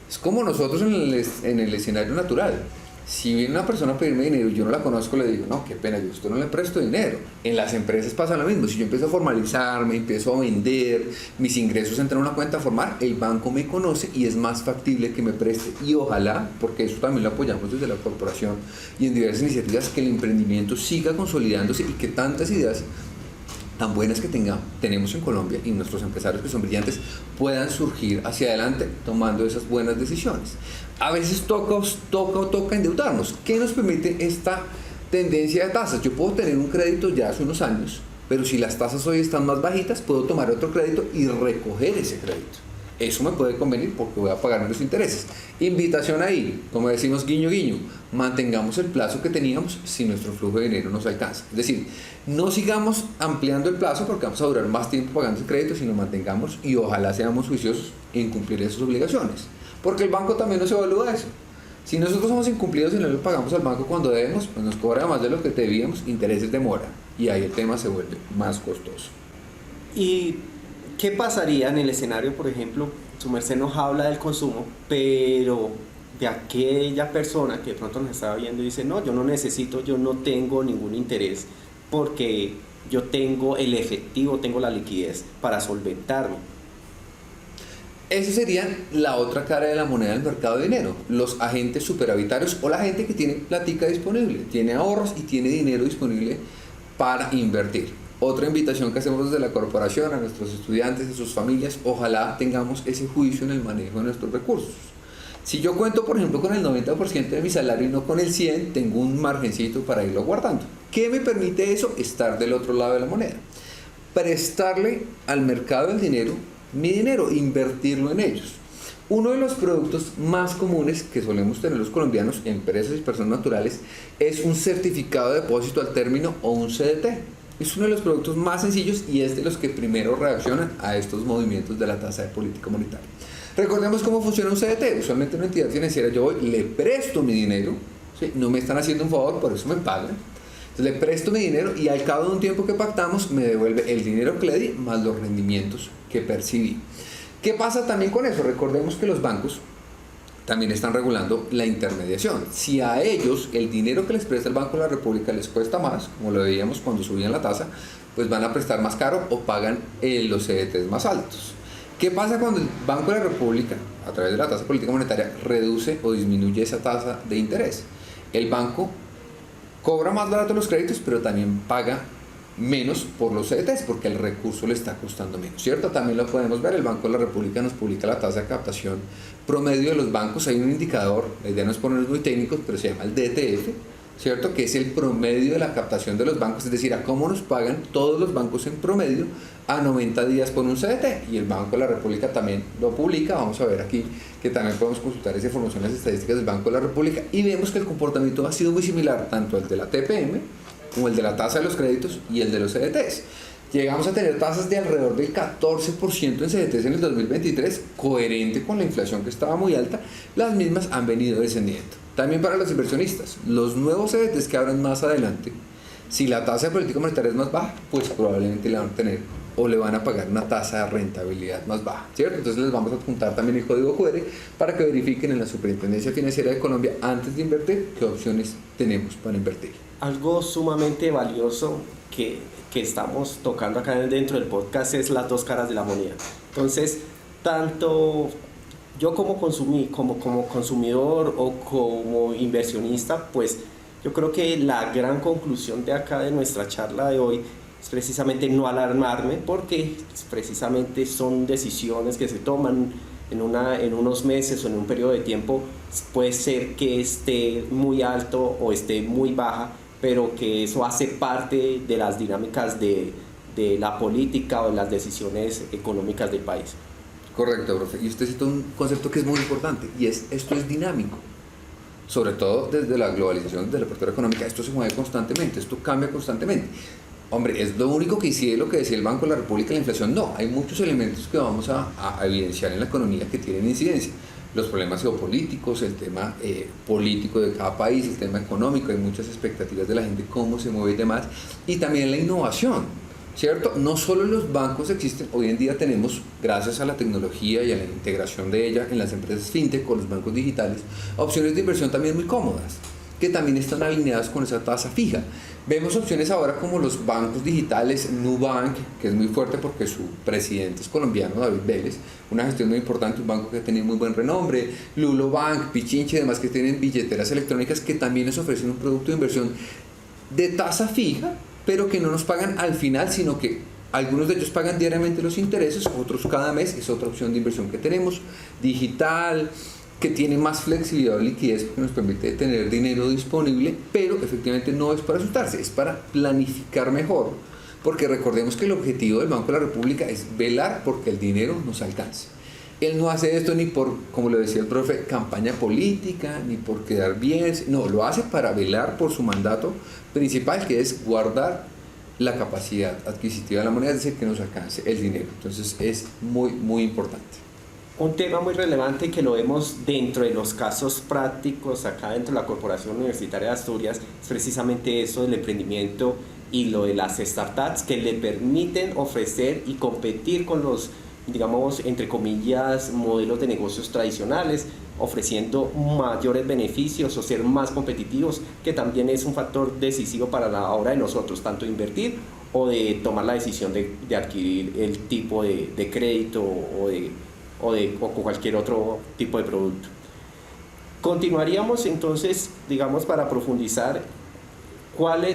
Es como nosotros en el escenario natural. Si viene una persona a pedirme dinero y yo no la conozco, le digo, no, qué pena, yo a usted no le presto dinero. En las empresas pasa lo mismo. Si yo empiezo a formalizarme, empiezo a vender, mis ingresos entran a una cuenta formal, el banco me conoce y es más factible que me preste. Y ojalá, porque eso también lo apoyamos desde la corporación y en diversas iniciativas, que el emprendimiento siga consolidándose y que tantas ideas tan buenas que tenemos en Colombia y nuestros empresarios que son brillantes puedan surgir hacia adelante tomando esas buenas decisiones. A veces toca endeudarnos. ¿Qué nos permite esta tendencia de tasas? Yo puedo tener un crédito ya hace unos años, pero si las tasas hoy están más bajitas, puedo tomar otro crédito y recoger ese crédito. Eso me puede convenir porque voy a pagar menos intereses. Invitación ahí, como decimos guiño guiño, mantengamos el plazo que teníamos si nuestro flujo de dinero nos alcanza. Es decir, no sigamos ampliando el plazo porque vamos a durar más tiempo pagando el crédito, sino mantengamos y ojalá seamos juiciosos en cumplir esas obligaciones. Porque el banco también nos evalúa eso. Si nosotros somos incumplidos y no le pagamos al banco cuando debemos, pues nos cobra más de lo que debíamos, intereses de mora. Y ahí el tema se vuelve más costoso. ¿Y qué pasaría en el escenario, por ejemplo, su merced nos habla del consumo, pero de aquella persona que de pronto nos estaba viendo y dice, no, yo no necesito, yo no tengo ningún interés porque yo tengo el efectivo, tengo la liquidez para solventarme? Esa sería la otra cara de la moneda del mercado de dinero, los agentes superavitarios o la gente que tiene platica disponible, tiene ahorros y tiene dinero disponible para invertir. Otra invitación que hacemos desde la corporación a nuestros estudiantes y sus familias, ojalá tengamos ese juicio en el manejo de nuestros recursos. Si yo cuento, por ejemplo, con el 90% de mi salario y no con el 100%, tengo un margencito para irlo guardando. ¿Qué me permite eso? Estar del otro lado de la moneda. Prestarle al mercado del dinero mi dinero, invertirlo en ellos. Uno de los productos más comunes que solemos tener los colombianos, empresas y personas naturales, es un certificado de depósito al término o un CDT. Es uno de los productos más sencillos y es de los que primero reaccionan a estos movimientos de la tasa de política monetaria. Recordemos cómo funciona un CDT. Usualmente en una entidad financiera yo voy, le presto mi dinero, ¿sí? No me están haciendo un favor, por eso me pagan. Entonces le presto mi dinero y al cabo de un tiempo que pactamos me devuelve el dinero que le di más los rendimientos que percibí. ¿Qué pasa también con eso? Recordemos que los bancos también están regulando la intermediación. Si a ellos el dinero que les presta el Banco de la República les cuesta más, como lo veíamos cuando subían la tasa, pues van a prestar más caro o pagan los CDTs más altos. ¿Qué pasa cuando el Banco de la República, a través de la tasa política monetaria, reduce o disminuye esa tasa de interés? El banco cobra más barato los créditos, pero también paga menos por los CDTs, porque el recurso le está costando menos, ¿cierto? También lo podemos ver, el Banco de la República nos publica la tasa de captación promedio de los bancos. Hay un indicador, la idea no es ponernos muy técnicos, pero se llama el DTF, ¿cierto? Que es el promedio de la captación de los bancos, es decir, a cómo nos pagan todos los bancos en promedio a 90 días por un CDT, y el Banco de la República también lo publica. Vamos a ver aquí que también podemos consultar esa información en las estadísticas del Banco de la República y vemos que el comportamiento ha sido muy similar, tanto el de la TPM como el de la tasa de los créditos y el de los CDTs. Llegamos a tener tasas de alrededor del 14% en CDTs en el 2023, coherente con la inflación que estaba muy alta. Las mismas han venido descendiendo. También para los inversionistas, los nuevos CDTs que abran más adelante, si la tasa de política monetaria es más baja, pues probablemente le van a tener o le van a pagar una tasa de rentabilidad más baja, ¿cierto? Entonces les vamos a adjuntar también el código QR para que verifiquen en la Superintendencia Financiera de Colombia, antes de invertir, qué opciones tenemos para invertir. Algo sumamente valioso que estamos tocando acá dentro del podcast es las dos caras de la moneda. Entonces, tanto yo como consumidor o como inversionista, pues yo creo que la gran conclusión de acá de nuestra charla de hoy es precisamente no alarmarme, porque precisamente son decisiones que se toman en unos meses o en un periodo de tiempo. Puede ser que esté muy alto o esté muy baja, pero que eso hace parte de las dinámicas de la política o de las decisiones económicas del país. Correcto, profe. Y usted cita un concepto que es muy importante, y es: esto es dinámico. Sobre todo desde la globalización, desde la apertura económica, esto se mueve constantemente, esto cambia constantemente. Hombre, ¿es lo único que incide lo que decía el Banco de la República, la inflación? No, hay muchos elementos que vamos a evidenciar en la economía que tienen incidencia. Los problemas geopolíticos, el tema político de cada país, el tema económico, hay muchas expectativas de la gente, cómo se mueve y demás, y también la innovación, ¿cierto? No solo los bancos existen, hoy en día tenemos, gracias a la tecnología y a la integración de ella en las empresas fintech con los bancos digitales, opciones de inversión también muy cómodas, que también están alineadas con esa tasa fija. Vemos opciones ahora como los bancos digitales, Nubank, que es muy fuerte porque su presidente es colombiano, David Vélez, una gestión muy importante, un banco que ha tenido muy buen renombre, Lulo Bank, Pichinche y demás, que tienen billeteras electrónicas que también nos ofrecen un producto de inversión de tasa fija, pero que no nos pagan al final, sino que algunos de ellos pagan diariamente los intereses, otros cada mes. Es otra opción de inversión que tenemos, digital, que tiene más flexibilidad o liquidez, que nos permite tener dinero disponible, pero efectivamente no es para asustarse, es para planificar mejor, porque recordemos que el objetivo del Banco de la República es velar porque el dinero nos alcance. Él no hace esto ni por, como lo decía el profe, campaña política, ni por quedar bien, no, lo hace para velar por su mandato principal, que es guardar la capacidad adquisitiva de la moneda, es decir, que nos alcance el dinero. Entonces es muy, muy importante. Un tema muy relevante que lo vemos dentro de los casos prácticos acá dentro de la Corporación Universitaria de Asturias es precisamente eso del emprendimiento y lo de las startups, que le permiten ofrecer y competir con los, digamos, entre comillas, modelos de negocios tradicionales, ofreciendo mayores beneficios o ser más competitivos, que también es un factor decisivo para la hora de nosotros, tanto invertir o de tomar la decisión de adquirir el tipo de crédito o cualquier otro tipo de producto. Continuaríamos entonces, digamos, para profundizar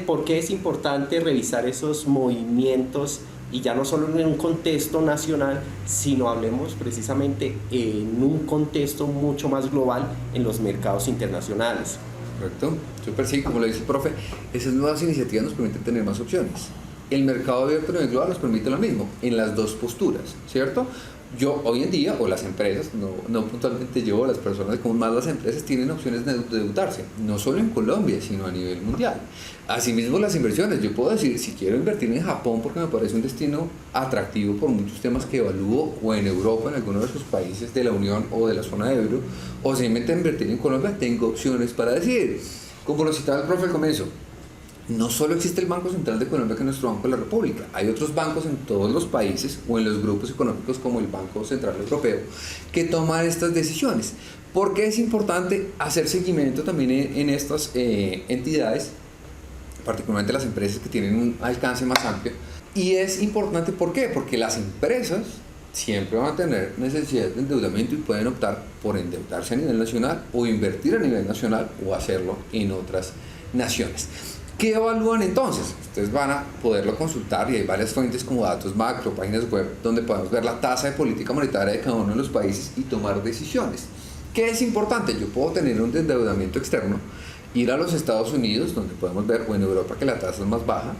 por qué es importante revisar esos movimientos y ya no solo en un contexto nacional, sino hablemos precisamente en un contexto mucho más global en los mercados internacionales. Correcto, súper, sí, como lo dice el profe, esas nuevas iniciativas nos permiten tener más opciones. El mercado abierto a nivel global nos permite lo mismo, en las dos posturas, ¿cierto? Yo hoy en día, o las empresas, no puntualmente yo, las personas, como más las empresas tienen opciones de endeudarse, no solo en Colombia, sino a nivel mundial. Asimismo, las inversiones, yo puedo decir, si quiero invertir en Japón porque me parece un destino atractivo por muchos temas que evalúo, o en Europa, en alguno de sus países de la Unión o de la zona euro, o simplemente invertir en Colombia, tengo opciones para decidir. Como lo citaba el profe al comienzo, no solo existe el Banco Central de Colombia, que es nuestro Banco de la República, hay otros bancos en todos los países o en los grupos económicos como el Banco Central Europeo que toman estas decisiones. ¿Por qué es importante hacer seguimiento también en estas entidades, particularmente las empresas que tienen un alcance más amplio? Y es importante, ¿por qué? Porque las empresas siempre van a tener necesidad de endeudamiento y pueden optar por endeudarse a nivel nacional o invertir a nivel nacional o hacerlo en otras naciones. ¿Qué evalúan entonces? Ustedes van a poderlo consultar y hay varias fuentes como datos macro, páginas web, donde podemos ver la tasa de política monetaria de cada uno de los países y tomar decisiones. ¿Qué es importante? Yo puedo tener un endeudamiento externo, ir a los Estados Unidos, donde podemos ver, o en Europa, que la tasa es más baja,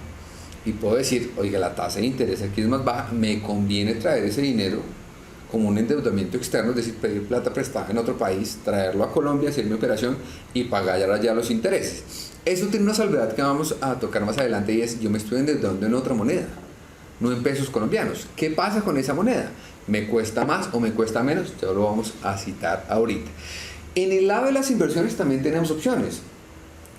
y puedo decir, oiga, la tasa de interés aquí es más baja, me conviene traer ese dinero como un endeudamiento externo, es decir, pedir plata prestada en otro país, traerlo a Colombia, hacer mi operación y pagar allá los intereses. Eso tiene una salvedad que vamos a tocar más adelante, y es, yo me estoy endeudando en otra moneda, no en pesos colombianos. ¿Qué pasa con esa moneda? ¿Me cuesta más o me cuesta menos? Ya lo vamos a citar ahorita. En el lado de las inversiones también tenemos opciones.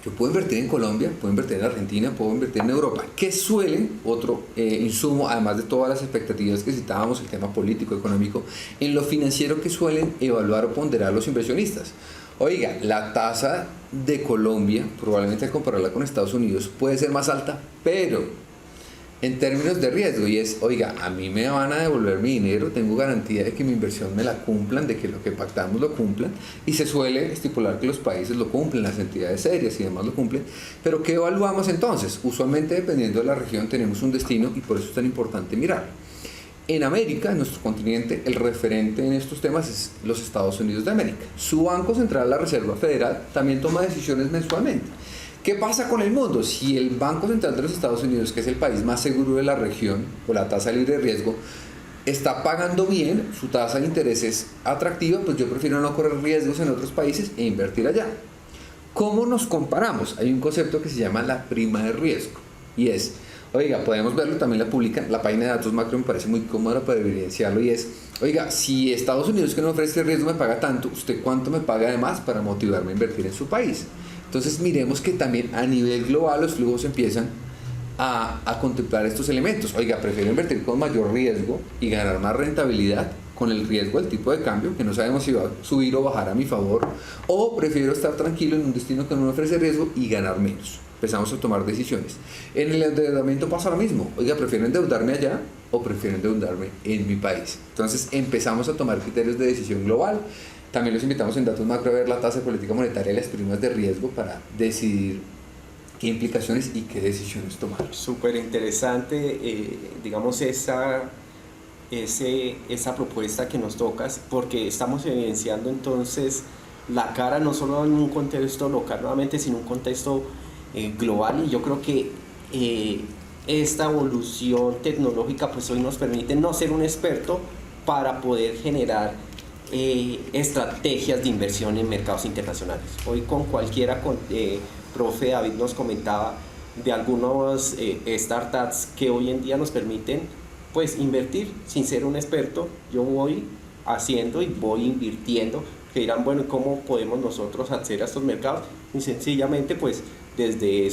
Yo puedo invertir en Colombia, puedo invertir en Argentina, puedo invertir en Europa, que suelen, otro insumo, además de todas las expectativas que citábamos, el tema político, económico, en lo financiero, que suelen evaluar o ponderar los inversionistas. Oiga, la tasa de Colombia, probablemente al compararla con Estados Unidos, puede ser más alta, pero en términos de riesgo, y es, oiga, a mí me van a devolver mi dinero, tengo garantía de que mi inversión me la cumplan, de que lo que pactamos lo cumplan, y se suele estipular que los países lo cumplen, las entidades serias y demás lo cumplen. Pero ¿qué evaluamos entonces? Usualmente, dependiendo de la región, tenemos un destino, y por eso es tan importante mirar. En América, en nuestro continente, el referente en estos temas es los Estados Unidos de América. Su Banco Central, la Reserva Federal, también toma decisiones mensualmente. ¿Qué pasa con el mundo? Si el Banco Central de los Estados Unidos, que es el país más seguro de la región, o la tasa libre de riesgo, está pagando bien, su tasa de interés es atractiva, pues yo prefiero no correr riesgos en otros países e invertir allá. ¿Cómo nos comparamos? Hay un concepto que se llama la prima de riesgo, y es, oiga, podemos verlo, también la publican, la página de datos macro me parece muy cómoda para evidenciarlo, y es, oiga, si Estados Unidos, que no ofrece riesgo, me paga tanto, ¿usted cuánto me paga además para motivarme a invertir en su país? Entonces miremos que también a nivel global los flujos empiezan a contemplar estos elementos. Oiga, prefiero invertir con mayor riesgo y ganar más rentabilidad con el riesgo del tipo de cambio, que no sabemos si va a subir o bajar a mi favor, o prefiero estar tranquilo en un destino que no me ofrece riesgo y ganar menos. Empezamos a tomar decisiones. En el endeudamiento pasa lo mismo. Oiga, prefiero endeudarme allá o prefiero endeudarme en mi país. Entonces empezamos a tomar criterios de decisión global. También los invitamos en datos macro a ver la tasa de política monetaria y las primas de riesgo para decidir qué implicaciones y qué decisiones tomar. Súper interesante, digamos, esa propuesta que nos tocas, porque estamos evidenciando entonces la cara no solo en un contexto local nuevamente, sino un contexto global, y yo creo que esta evolución tecnológica pues hoy nos permite no ser un experto para poder generar estrategias de inversión en mercados internacionales. Hoy con cualquiera, profe David nos comentaba de algunos startups que hoy en día nos permiten pues invertir sin ser un experto. Yo voy haciendo y voy invirtiendo, que dirán, bueno, ¿cómo podemos nosotros acceder a estos mercados? Y sencillamente pues desde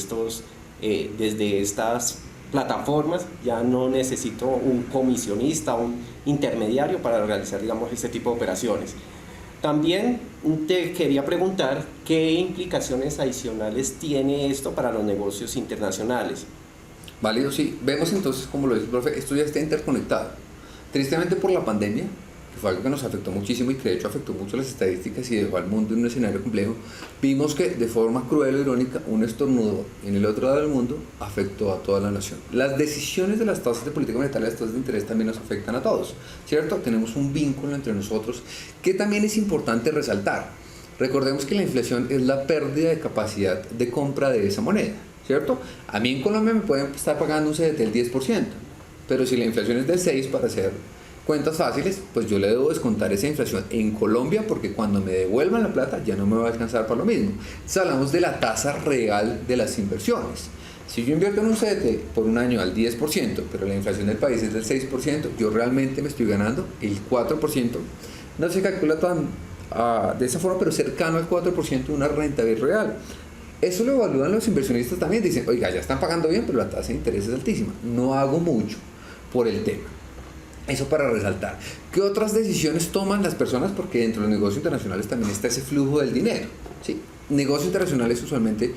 estas plataformas ya no necesito un comisionista, un intermediario para realizar, digamos, este tipo de operaciones. También te quería preguntar qué implicaciones adicionales tiene esto para los negocios internacionales. Válido, sí. Vemos entonces, como lo dice el profe, esto ya está interconectado. Tristemente por la pandemia, que fue algo que nos afectó muchísimo y que de hecho afectó mucho las estadísticas y dejó al mundo en un escenario complejo, vimos que de forma cruel o irónica un estornudo en el otro lado del mundo afectó a toda la nación. Las decisiones de las tasas de política monetaria, las tasas de interés también nos afectan a todos, ¿cierto? Tenemos un vínculo entre nosotros que también es importante resaltar. Recordemos que la inflación es la pérdida de capacidad de compra de esa moneda, ¿cierto? A mí en Colombia me pueden estar pagando un CDT del 10%, pero si la inflación es del 6%, para hacer cuentas fáciles, pues yo le debo descontar esa inflación en Colombia porque cuando me devuelvan la plata ya no me va a alcanzar para lo mismo. Entonces hablamos de la tasa real de las inversiones. Si yo invierto en un CDT por un año al 10%, pero la inflación del país es del 6%, yo realmente me estoy ganando el 4%. No se calcula de esa forma, pero cercano al 4% de una rentabilidad real. Eso lo evalúan los inversionistas también. Dicen, oiga, ya están pagando bien, pero la tasa de interés es altísima. No hago mucho por el tema. Eso para resaltar. ¿Qué otras decisiones toman las personas? Porque dentro de los negocios internacionales también está ese flujo del dinero, ¿sí? Negocios internacionales usualmente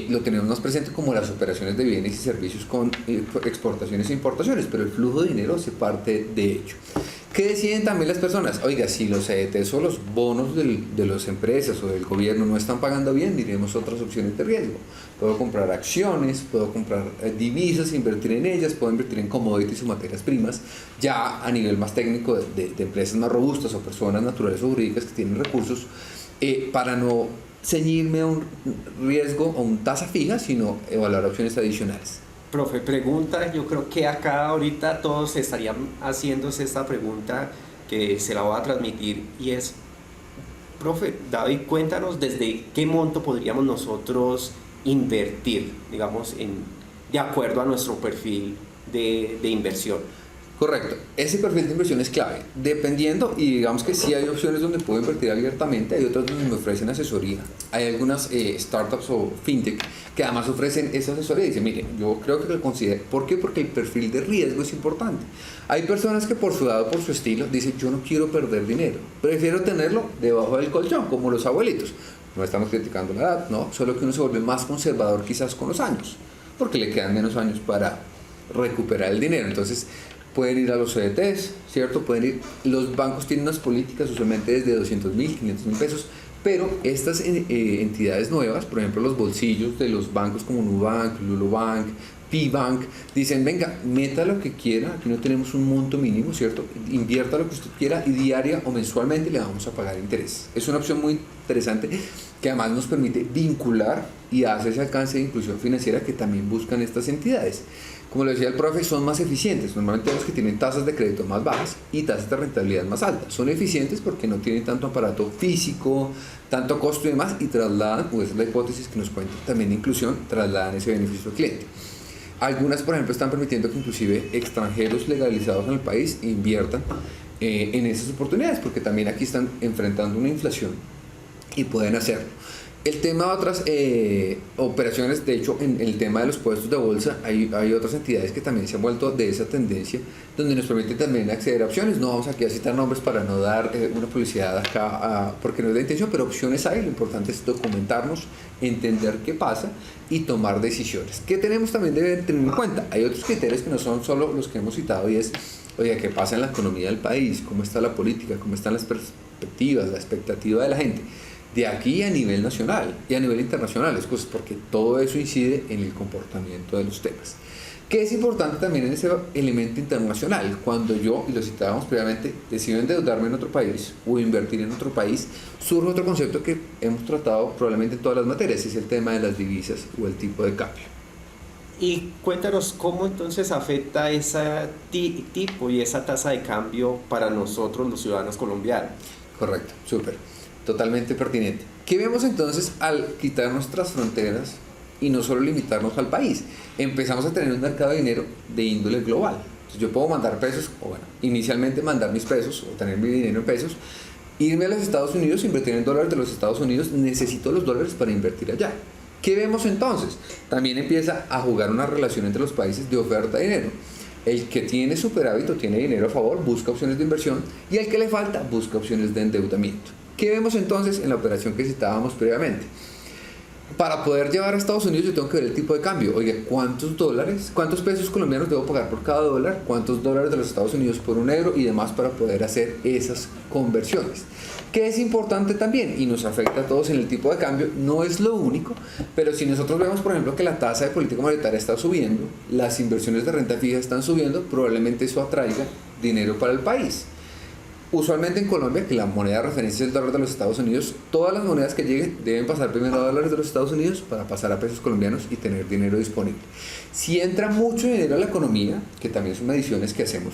lo tenemos más presente como las operaciones de bienes y servicios con exportaciones e importaciones, pero el flujo de dinero se parte de ello. ¿Qué deciden también las personas? Oiga, si los CDTs o los bonos de las empresas o del gobierno no están pagando bien, miremos otras opciones de riesgo. Puedo comprar acciones, puedo comprar divisas, invertir en ellas, puedo invertir en commodities o materias primas, ya a nivel más técnico de empresas más robustas o personas naturales o jurídicas que tienen recursos, para no ceñirme a un riesgo o una tasa fija, sino evaluar opciones adicionales. Profe, pregunta, yo creo que acá ahorita todos estarían haciéndose esta pregunta que se la voy a transmitir y es, profe, David, cuéntanos desde qué monto podríamos nosotros invertir, digamos, de acuerdo a nuestro perfil de inversión. Correcto, ese perfil de inversión es clave, dependiendo, y digamos que sí hay opciones donde puedo invertir abiertamente, hay otras donde me ofrecen asesoría, hay algunas startups o fintech que además ofrecen esa asesoría y dicen, mire, yo creo que lo considero, ¿por qué? Porque el perfil de riesgo es importante. Hay personas que por su edad o por su estilo dicen, yo no quiero perder dinero, prefiero tenerlo debajo del colchón, como los abuelitos. No estamos criticando la edad, no, solo que uno se vuelve más conservador quizás con los años, porque le quedan menos años para recuperar el dinero. Entonces pueden ir a los CDTs, ¿cierto? Pueden ir, los bancos tienen unas políticas usualmente desde 200.000, 500.000 pesos, pero estas entidades nuevas, por ejemplo los bolsillos de los bancos como Nubank, Lulobank, P-Bank, dicen, venga, meta lo que quiera, aquí no tenemos un monto mínimo, ¿cierto? Invierta lo que usted quiera y diaria o mensualmente le vamos a pagar interés. Es una opción muy interesante que además nos permite vincular y hace ese alcance de inclusión financiera que también buscan estas entidades. Como lo decía el profe, son más eficientes. Normalmente los que tienen tasas de crédito más bajas y tasas de rentabilidad más altas. Son eficientes porque no tienen tanto aparato físico, tanto costo y demás, y trasladan, pues esa es la hipótesis que nos cuenta también de inclusión, trasladan ese beneficio al cliente. Algunas, por ejemplo, están permitiendo que inclusive extranjeros legalizados en el país inviertan en esas oportunidades, porque también aquí están enfrentando una inflación y pueden hacerlo. El tema de otras operaciones, de hecho, en el tema de los puestos de bolsa, hay otras entidades que también se han vuelto de esa tendencia, donde nos permite también acceder a opciones. No vamos aquí a citar nombres para no dar una publicidad acá, porque no es la intención, pero opciones hay. Lo importante es documentarnos, entender qué pasa y tomar decisiones. ¿Qué tenemos también de tener en cuenta? Hay otros criterios que no son solo los que hemos citado y es, oiga, ¿qué pasa en la economía del país? ¿Cómo está la política? ¿Cómo están las perspectivas, la expectativa de la gente? De aquí a nivel nacional y a nivel internacional, es cosas porque todo eso incide en el comportamiento de los temas. ¿Qué es importante también en ese elemento internacional? Cuando yo, y lo citábamos previamente, decido endeudarme en otro país o invertir en otro país, surge otro concepto que hemos tratado probablemente en todas las materias, es el tema de las divisas o el tipo de cambio. Y cuéntanos cómo entonces afecta ese tipo y esa tasa de cambio para nosotros los ciudadanos colombianos. Correcto, súper. Totalmente pertinente. ¿Qué vemos entonces al quitar nuestras fronteras y no solo limitarnos al país? Empezamos a tener un mercado de dinero de índole global. Entonces yo puedo mandar pesos, o bueno, inicialmente mandar mis pesos o tener mi dinero en pesos, irme a los Estados Unidos, invertir en dólares de los Estados Unidos, necesito los dólares para invertir allá. ¿Qué vemos entonces? También empieza a jugar una relación entre los países de oferta de dinero. El que tiene superávit o tiene dinero a favor busca opciones de inversión y el que le falta busca opciones de endeudamiento. ¿Qué vemos entonces en la operación que citábamos previamente? Para poder llevar a Estados Unidos yo tengo que ver el tipo de cambio. Oiga, cuántos pesos colombianos debo pagar por cada dólar, cuántos dólares de los Estados Unidos por un euro y demás para poder hacer esas conversiones. Que es importante también y nos afecta a todos en el tipo de cambio, no es lo único, pero si nosotros vemos, por ejemplo, que la tasa de política monetaria está subiendo, las inversiones de renta fija están subiendo, probablemente eso atraiga dinero para el país. Usualmente en Colombia, que la moneda de referencia es el dólar de los Estados Unidos, todas las monedas que lleguen deben pasar primero a dólares de los Estados Unidos para pasar a pesos colombianos y tener dinero disponible. Si entra mucho dinero a la economía, que también son mediciones que hacemos,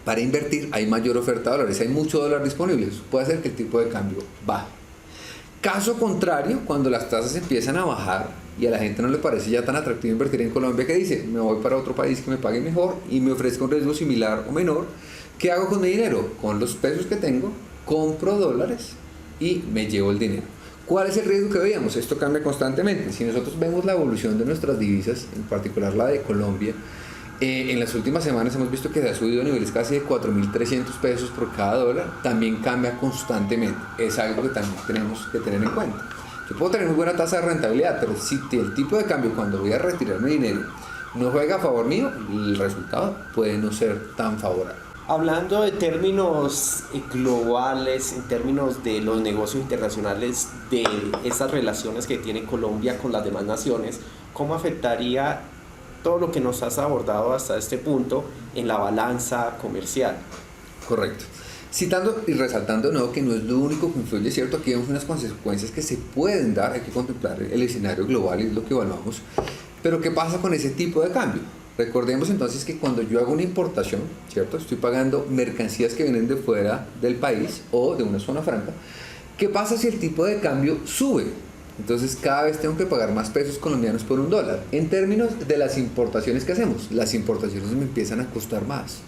para invertir hay mayor oferta de dólares, hay mucho dólar disponible, eso puede hacer que el tipo de cambio baje. Caso contrario, cuando las tasas empiezan a bajar y a la gente no le parece ya tan atractivo invertir en Colombia, que dice, me voy para otro país que me pague mejor y me ofrezca un riesgo similar o menor, ¿qué hago con mi dinero? Con los pesos que tengo, compro dólares y me llevo el dinero. ¿Cuál es el riesgo que veíamos? Esto cambia constantemente. Si nosotros vemos la evolución de nuestras divisas, en particular la de Colombia, en las últimas semanas hemos visto que se ha subido a niveles casi de 4.300 pesos por cada dólar. También cambia constantemente. Es algo que también tenemos que tener en cuenta. Yo puedo tener muy buena tasa de rentabilidad, pero si el tipo de cambio cuando voy a retirar mi dinero no juega a favor mío, el resultado puede no ser tan favorable. Hablando de términos globales, en términos de los negocios internacionales, de esas relaciones que tiene Colombia con las demás naciones, ¿cómo afectaría todo lo que nos has abordado hasta este punto en la balanza comercial? Correcto. Citando y resaltando de nuevo que no es lo único que influye, ¿cierto? Aquí vemos unas consecuencias que se pueden dar, hay que contemplar el escenario global y es lo que evaluamos. Pero ¿qué pasa con ese tipo de cambio? Recordemos entonces que cuando yo hago una importación, ¿cierto? Estoy pagando mercancías que vienen de fuera del país o de una zona franca. ¿Qué pasa si el tipo de cambio sube? Entonces cada vez tengo que pagar más pesos colombianos por un dólar. En términos de las importaciones que hacemos, las importaciones me empiezan a costar más.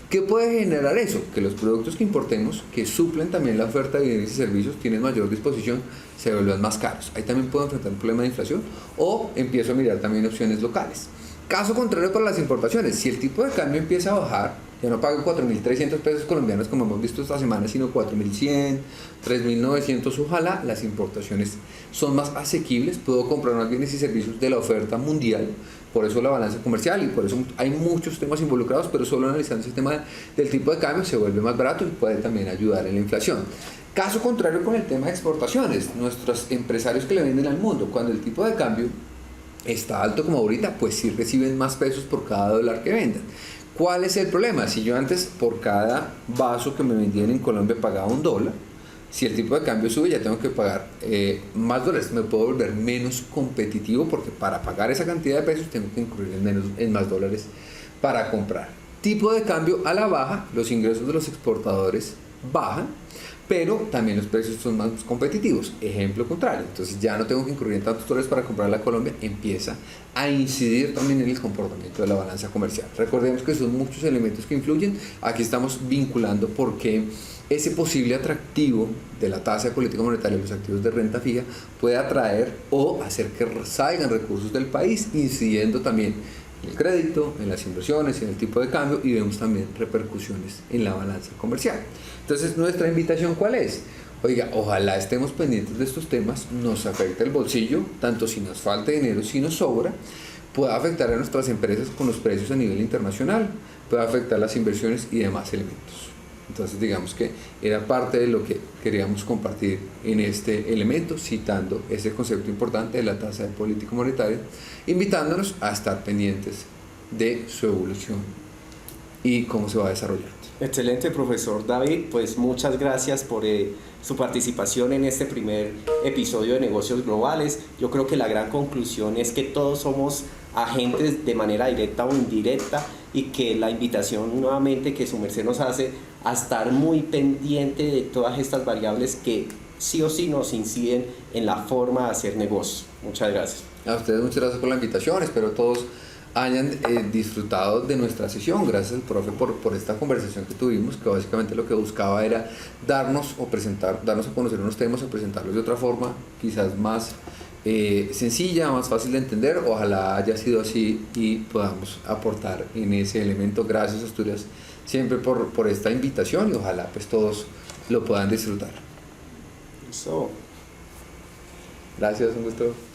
¿Qué puede generar eso? Que los productos que importemos, que suplen también la oferta de bienes y servicios, tienen mayor disposición, se vuelvan más caros. Ahí también puedo enfrentar un problema de inflación o empiezo a mirar también opciones locales. Caso contrario para las importaciones, si el tipo de cambio empieza a bajar, ya no pago 4.300 pesos colombianos como hemos visto esta semana, sino 4.100, 3.900, ojalá las importaciones son más asequibles, puedo comprar más bienes y servicios de la oferta mundial, por eso la balanza comercial y por eso hay muchos temas involucrados, pero solo analizando ese tema del tipo de cambio se vuelve más barato y puede también ayudar en la inflación. Caso contrario con el tema de exportaciones, nuestros empresarios que le venden al mundo, cuando el tipo de cambio está alto como ahorita, pues sí reciben más pesos por cada dólar que vendan. ¿Cuál es el problema? Si yo antes por cada vaso que me vendían en Colombia pagaba $1, si el tipo de cambio sube ya tengo que pagar más dólares, me puedo volver menos competitivo porque para pagar esa cantidad de pesos tengo que incurrir en más dólares para comprar. Tipo de cambio a la baja, los ingresos de los exportadores bajan, pero también los precios son más competitivos. Ejemplo contrario, entonces ya no tengo que incurrir en tantos dólares para comprar la Colombia, empieza a incidir también en el comportamiento de la balanza comercial. Recordemos que son muchos elementos que influyen, aquí estamos vinculando por qué ese posible atractivo de la tasa de política monetaria de los activos de renta fija puede atraer o hacer que salgan recursos del país, incidiendo también en el crédito, en las inversiones, en el tipo de cambio y vemos también repercusiones en la balanza comercial. Entonces, nuestra invitación, ¿cuál es? Oiga, ojalá estemos pendientes de estos temas, nos afecta el bolsillo, tanto si nos falta dinero, si nos sobra, puede afectar a nuestras empresas con los precios a nivel internacional, puede afectar las inversiones y demás elementos. Entonces, digamos que era parte de lo que queríamos compartir en este elemento, citando ese concepto importante de la tasa de política monetaria, invitándonos a estar pendientes de su evolución y cómo se va desarrollando. Excelente, profesor David, pues muchas gracias por su participación en este primer episodio de Negocios Globales. Yo creo que la gran conclusión es que todos somos agentes de manera directa o indirecta y que la invitación nuevamente que su merced nos hace a estar muy pendiente de todas estas variables que sí o sí nos inciden en la forma de hacer negocio. Muchas gracias. A ustedes muchas gracias por la invitación, espero todos hayan disfrutado de nuestra sesión. Gracias al profe por esta conversación que tuvimos, que básicamente lo que buscaba era darnos a conocer unos temas, o presentarlos de otra forma, quizás más sencilla, más fácil de entender. Ojalá haya sido así y podamos aportar en ese elemento. Gracias, Asturias, siempre por esta invitación y ojalá pues todos lo puedan disfrutar. Eso. Gracias, un gusto.